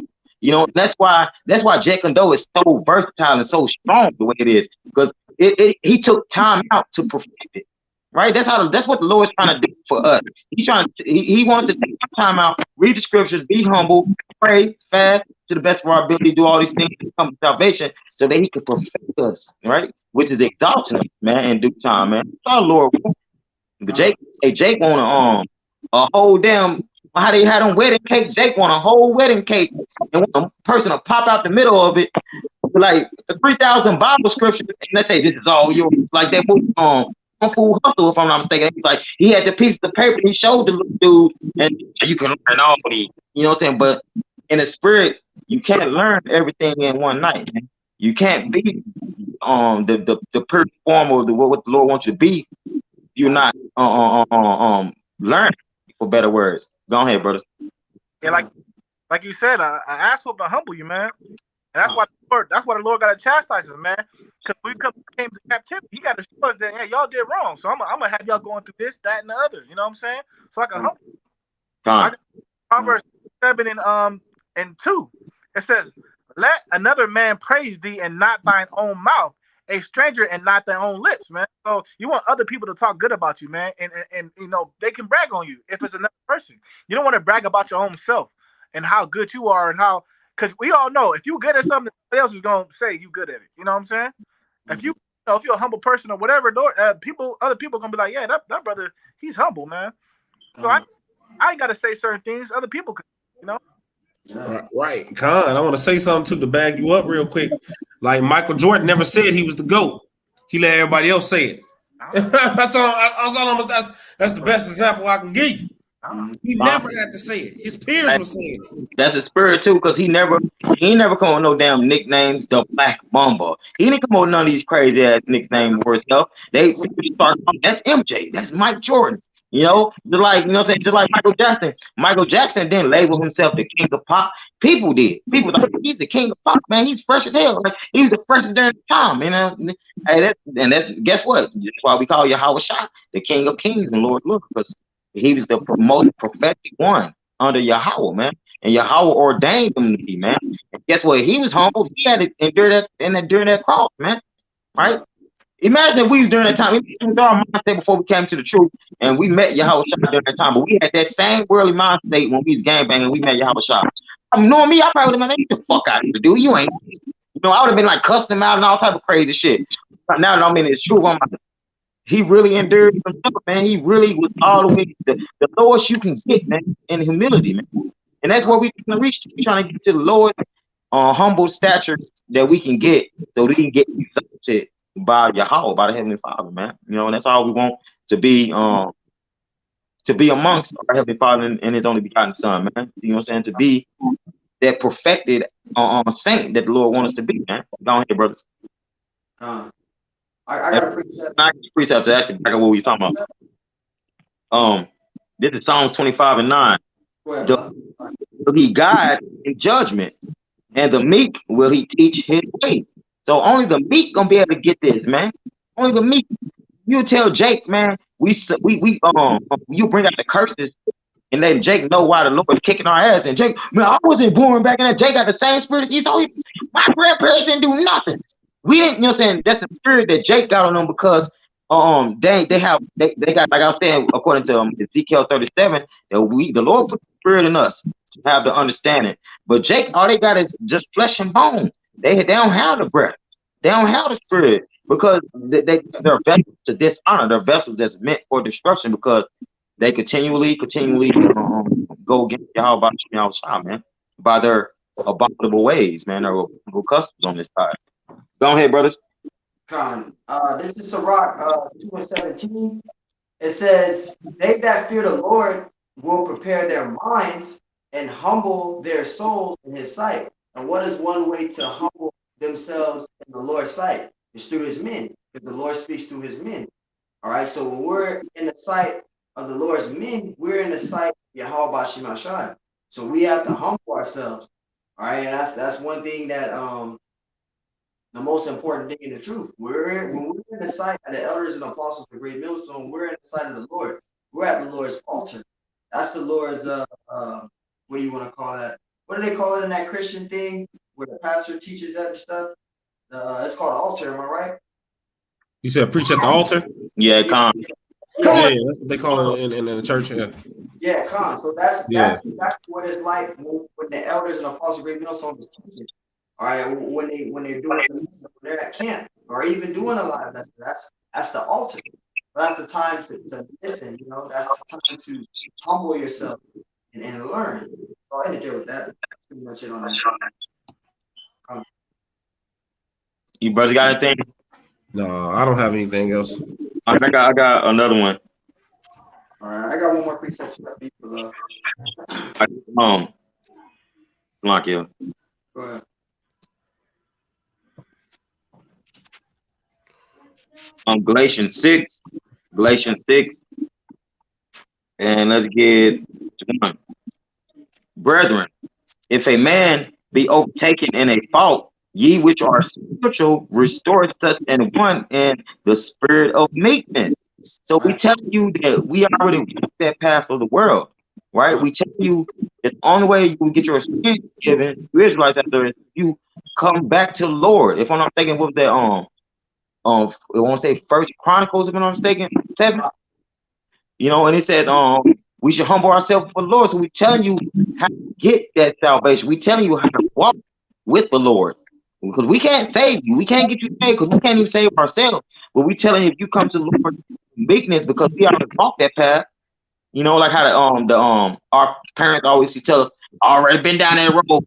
That's why Jet Kundo is so versatile and so strong the way it is, because he took time out to perfect it. Right? That's what the Lord is trying to do for us. He wants to take time out, read the scriptures, be humble, pray, fast to the best of our ability, do all these things to come to salvation so that he can perfect us, right? Which is exalting us, man, in due time, man. That's our Lord. But Jake want a whole damn how they had on wedding cake. Jake want a whole wedding cake and want a person to pop out the middle of it, like the 3,000 Bible scriptures, and let's say this is all yours. Like that movie Kung Fu Hustle, if I'm not mistaken. He's like he had the piece of paper, he showed the little dude, and you can learn all these, you know what I'm saying? But in the spirit, you can't learn everything in one night, man. You can't be the perfect form of what the Lord wants you to be. You're not learning, for better words. Go ahead, brothers. Yeah, like you said, an ass whooping humble you, man. And that's why the Lord got to chastise us, man. Because we came to captivity. He got to show us that, hey, y'all did wrong. So I'm gonna have y'all going through this, that, and the other. You know what I'm saying? So I can humble. Proverbs 7 and 2. It says, "Let another man praise thee, and not thine own mouth. A stranger, and not their own lips," man. So you want other people to talk good about you, man, and you know they can brag on you if it's another person. You don't want to brag about your own self and how good you are and how. Because we all know if you're good at something, somebody else is gonna say you good at it. You know what I'm saying? If you know, if you're a humble person or whatever, other people are gonna be like, yeah, that brother, he's humble, man. So I ain't gotta say certain things. Other people could, you know. Right. Con, I want to say something to bag you up real quick. Like Michael Jordan never said he was the GOAT. He let everybody else say it. That's the best example I can give you. He never had to say it. His peers were saying it. That's the spirit too, because he ain't never come with no damn nicknames. The Black Mamba. He didn't come up with none of these crazy ass nicknames for himself. They start. That's MJ. That's Mike Jordan. You know, just like just like Michael Jackson. Michael Jackson didn't label himself the king of pop. People did. People like he's the king of pop, man. He's fresh as hell. Like he was the freshest during the time. You know, hey, that's guess what? That's why we call Yahweh Shah the King of Kings and Lord of Lords, because he was the most prophetic one under Yahweh, man. And Yahweh ordained him to be, man. And guess what? He was humble. He had to endure that during that cross, man. Right? Imagine if we was during that time. It was our mindset before we came to the truth, and we met Yahweh Shah during that time. But we had that same worldly mind state when we was gangbanging. We met Yahweh Shah. Knowing me, I probably would have been like, get the fuck out of here, dude. You ain't. You know, I would have been like cussing him out and all type of crazy shit. But now that I'm in his truth, I'm like, he really endured himself, man. He really was all the way the lowest you can get, man, in humility, man. And that's what we're trying to reach. We're trying to get to the lowest humble stature that we can get, so we can get exalted by Yahweh, by the Heavenly Father, man. You know, and that's all we want to be amongst our Heavenly Father and His only begotten Son, man. You know what I'm saying? To be that perfected saint that the Lord wants us to be, man. Go on here, brothers. I got a precept. Precept to actually back up what we talking about. This is Psalms 25 and 9. Will he guide in judgment, and the meek will he teach his way. So only the meek gonna be able to get this, man. Only the meek. You tell Jake, man, you bring out the curses and let Jake know why the Lord is kicking our ass. And Jake, man, I wasn't born back in that. Jake got the same spirit. My grandparents didn't do nothing. We didn't, you know what I'm saying? That's the spirit that Jake got on them, because they got, like I was saying, according to Ezekiel 37, that the Lord put the spirit in us to have the understanding. But Jake, all they got is just flesh and bone. They don't have the breath. They don't have the spirit, because they're vessels to dishonor. They're vessels that's meant for destruction, because they continually go against Yahweh Shah, man, by their abominable ways, man, their abominable customs on this side. Go ahead, brothers. This is Sirach 2:17. It says, "They that fear the Lord will prepare their minds and humble their souls in His sight." And what is one way to humble themselves in the Lord's sight? It's through His men, because the Lord speaks through His men. All right. So when we're in the sight of the Lord's men, we're in the sight of Yahweh Bashim Hashai. So we have to humble ourselves. All right. And that's one thing that the most important thing in the truth. When we're in the sight of the elders and apostles of the great millstone, we're in the sight of the Lord. We're at the Lord's altar. That's the Lord's what do you want to call that? What do they call it in that Christian thing where the pastor teaches that and stuff? It's called altar, am I right? You said preach at the altar? Yeah, come. Yeah, that's what they call it in the church. Yeah. Yeah, con. So that's Yeah. exactly what it's like when the elders and apostles great millstone is teaching. All right, when they're doing the lesson, when they're at camp, or even doing a live lesson, that's the altar. But that's the time to listen. You know, that's the time to humble yourself and learn. So I ended there with that. That's pretty much it on that. You brothers got anything? No, I don't have anything else. I got another one. All right, I got one more precept for people. Block you. Go ahead. Galatians 6, and let's get to 1. Brethren, if a man be overtaken in a fault, ye which are spiritual, restore such an one in the spirit of meekness. So we tell you that we already walked that path of the world, right? We tell you that the only way you will get your sins given, you Israelites out there, is you come back to the Lord. If I'm not mistaken, what was that I want to say First Chronicles, if I'm not mistaken, 7. You know, and it says we should humble ourselves before the Lord. So we're telling you how to get that salvation. We're telling you how to walk with the Lord. Because we can't save you. We can't get you saved because we can't even save ourselves. But we're telling you if you come to the Lord meekness because we already walked that path. You know, like how our parents always used to tell us, already been down that road.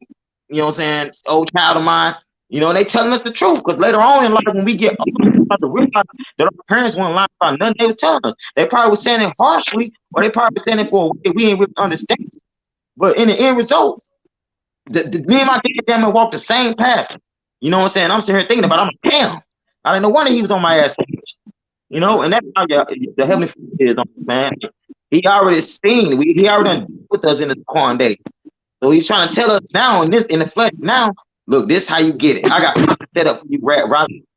You know what I'm saying? Old child of mine. You know, they telling us the truth because later on in life, when we get older, we start to realize that our parents weren't lying about nothing they were telling us. They probably were saying it harshly, or they probably were saying it for a way we ain't really understand. But in the end result, me and my dad walked the same path. You know what I'm saying? I'm sitting here thinking about, I'm like, damn. I didn't know wonder he was on my ass. You know, and that's how the Heavenly Father is, man. He already seen, he already done with us in the corn day. So he's trying to tell us now in the flesh now, look, this is how you get it. I got something set up for you right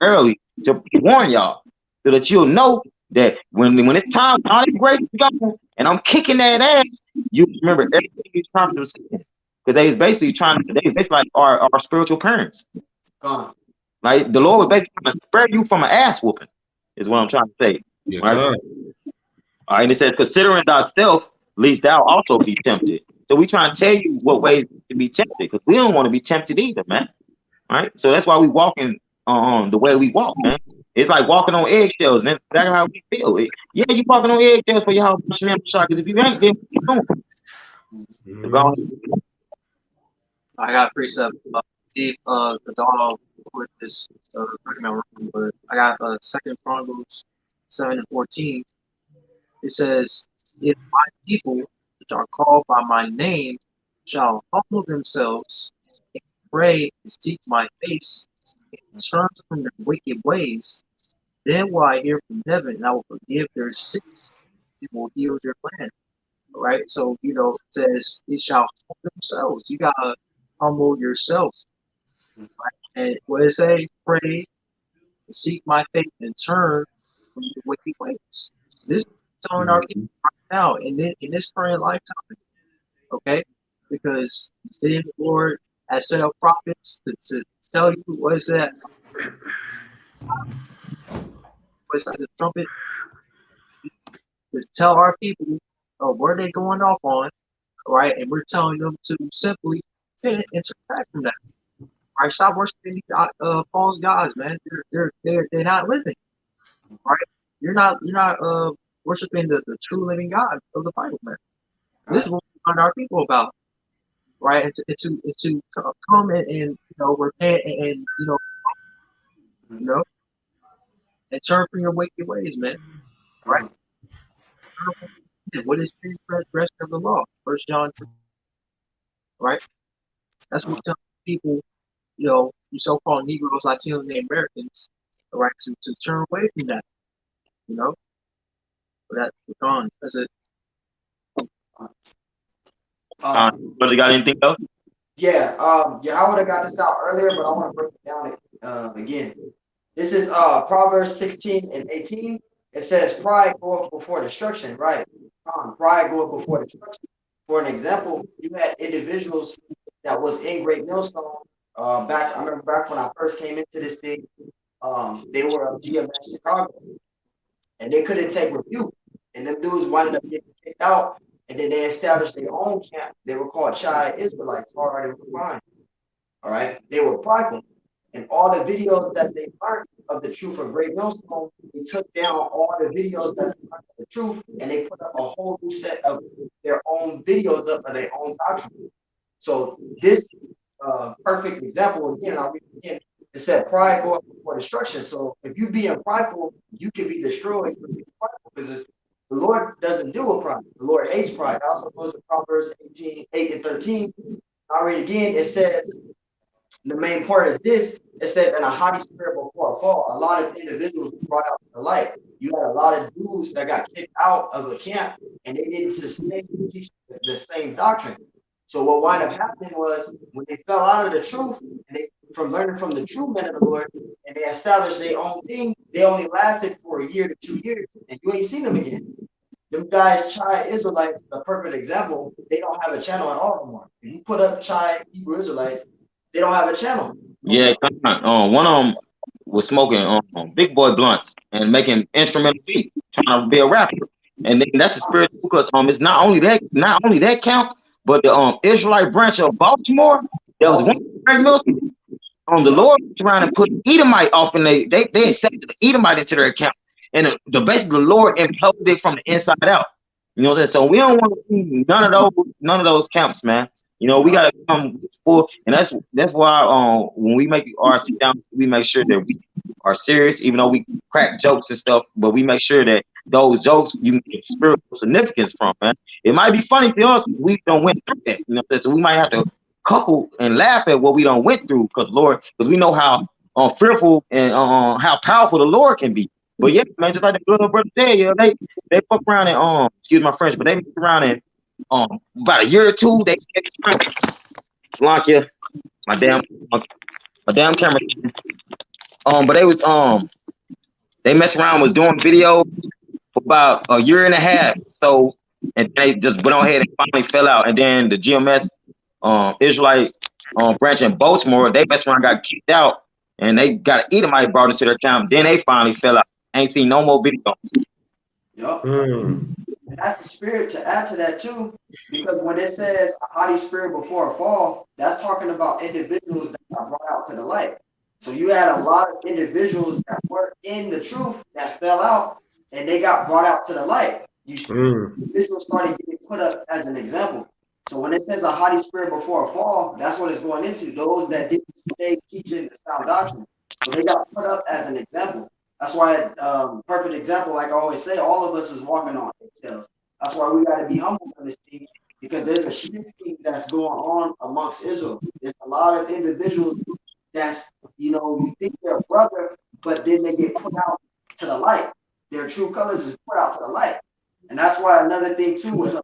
early to warn y'all so that you'll know that when it's time, all these grace is going, and I'm kicking that ass, you remember everything he's trying to say. Because they was basically like our spiritual parents. Like the Lord was basically trying to spare you from an ass whooping, is what I'm trying to say. Yeah, right? All right, and it says, considering thyself, lest thou also be tempted. So we trying to tell you what ways to be tempted, because we don't want to be tempted either, man. All right, so that's why we walking the way we walk, man. It's like walking on eggshells, and that's exactly how we feel. Yeah, you walking on eggshells for your house, because if you ain't, then you don't. I got precept. The dog with this recommend wrong, but I got Second Chronicles 7:14. It says, "If my people, which are called by my name, shall humble themselves and pray and seek my face and turn from their wicked ways, then will I hear from heaven and I will forgive their sins and will heal their land." Right? So, you know, it says, "It shall humble themselves." You gotta humble yourself. Right? And what it say? Pray, seek my face, and turn from your wicked ways. This is telling our people right now in this current lifetime. Okay? Because then the Lord has set up prophets to tell you what is that? What's that? The trumpet to tell our people where they're going off on, right? And we're telling them to simply repent and turn back from that. Right? Stop worshiping these false gods, man. They're not living, right? You're not worshiping the true living God of the Bible, man. This is what we find our people about, right? And to come and you know repent and you know and turn from your wicked ways, man. Right? What is transgression of the law? First John 3, right? That's what we tell people, you know, you so-called Negroes, Latinos, and Americans, right, to turn away from that, you know. But that's gone. That's it. But you got anything else? Yeah, I would have got this out earlier, but I want to break it down again. This is Proverbs 16:18. It says, "Pride goeth before destruction." Right? Pride goeth before destruction. For an example, you had individuals that was in Great Millstone. I remember back when I first came into this thing. They were of GMS Chicago, and they couldn't take rebuke. And them dudes wound up getting kicked out, and then they established their own camp. They were called Chai Israelites, hard and refined. All right, they were prideful, and all the videos that they learned of the truth of Great Millstone, they took down all the videos that they learned of the truth, and they put up a whole new set of their own videos up of their own doctrine. So this perfect example, again, I'll read it again. It said, pride go up before destruction. So if you being prideful, you can be destroyed for being prideful, because the Lord doesn't deal with pride. The Lord hates pride. It also goes to Proverbs 18:8-13. I'll read it again. It says, the main part is this. It says, and a haughty spirit before a fall. A lot of individuals brought out to the light. You had a lot of dudes that got kicked out of a camp, and they didn't sustain and teach the same doctrine. So what wound up happening was, when they fell out of the truth, and they from learning from the true men of the Lord, and they established their own thing, they only lasted for a year to 2 years, and you ain't seen them again. Them guys, Chai Israelites, a perfect example. They don't have a channel at all anymore. If you put up Chai Hebrew Israelites, they don't have a channel. Yeah, one of them was smoking big boy blunts and making instrumental beats, trying to be a rapper. And then that's the spirit, because it's not only that camp, but the Israelite branch of Baltimore. There was one Greg Milton. The Lord was trying to put Edomite off, and they accepted the Edomite into their account, and the basically the Lord imploded it from the inside out. You know what I'm saying? So we don't want to see none of those camps, man. You know, we gotta come full, and that's why when we make our sit down, we make sure that we are serious, even though we crack jokes and stuff, but we make sure that those jokes you can get spiritual significance from, man. It might be funny to us, we don't went through that, you know, so we might have to couple and laugh at what we don't went through, because we know how fearful and how powerful the Lord can be. But yeah, man, just like the little brother said, yeah, they fuck around and excuse my French, but they fuck around and about a year or two, they block you, my damn camera. But they was they messed around with doing video for about a year and a half. So, and they just went on ahead and finally fell out. And then the GMS Israelite branch in Baltimore, they messed around, got kicked out, and they got an Edomite brought into their town. Then they finally fell out. Ain't seen no more video. Yep. And that's the spirit to add to that too, because when it says a haughty spirit before a fall, that's talking about individuals that got brought out to the light. So you had a lot of individuals that were in the truth that fell out, and they got brought out to the light. Individuals started getting put up as an example. So when it says a haughty spirit before a fall, that's what it's going into. Those that didn't stay teaching the sound doctrine. So they got put up as an example. That's why, perfect example, like I always say, all of us is walking on eggshells. That's why we got to be humble for this thing, because there's a shifting that's going on amongst Israel. There's a lot of individuals that's, you think they're a brother, but then they get put out to the light. Their true colors is put out to the light. And that's why another thing too, with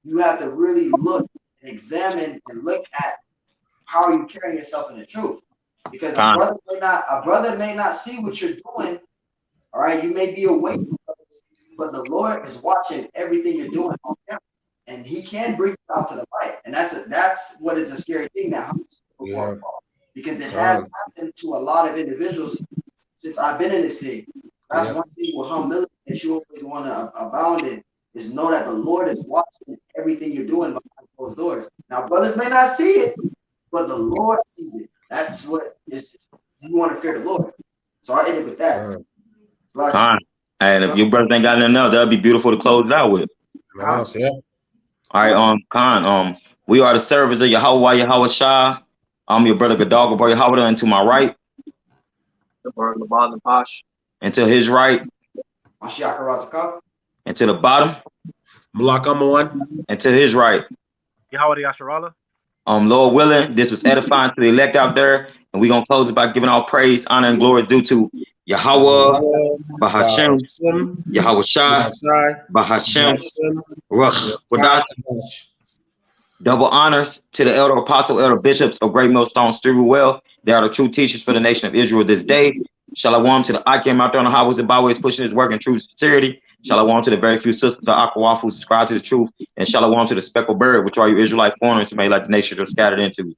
you have to really look and examine and look at how you carry yourself in the truth. Because a brother may not see what you're doing. All right, you may be away from others, but the Lord is watching everything you're doing on camera, and He can bring you out to the light. And that's what is a scary thing now, because it has happened to a lot of individuals since I've been in this thing. That's one thing with humility that you always want to abound in, is know that the Lord is watching everything you're doing behind closed doors. Now, brothers may not see it, but the Lord sees it. That's what is, you want to fear the Lord. So I ended with that. And if your brothers ain't got nothing else, that'd be beautiful to close it out with. Yeah. All right, we are the servants of Yahweh Shah. I'm your brother Gadal, brother Yahweh, and to my right. The brother Labad and Posh. And to his right. And to the bottom. Malak Amon. And to his right. Yahweh Yasharallah. Lord willing, this was edifying to the elect out there, and we're gonna close it by giving all praise, honor, and glory due to Yahweh, Bahashem, Yahweh Shai, Bahashem, Ruach. Double honors to the elder apostle, elder bishops of Great Millstone Well. They are the true teachers for the nation of Israel this day. Shalom to the Akim out there on the highways and byways pushing his work in true sincerity. Shalom to the very few sisters of Akawaf who subscribe to the truth. And shalom to the speckled bird, which are you Israelite foreigners who may like the nations are scattered into.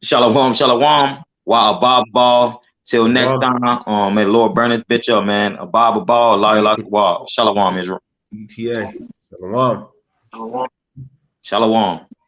Shalom, shalom. While Bob Ball. Till next time, may the Lord burn his bitch up, man. A Bob Ball, Allah, Shalom, Israel. ETA. Shalom. Shalom. Shalom.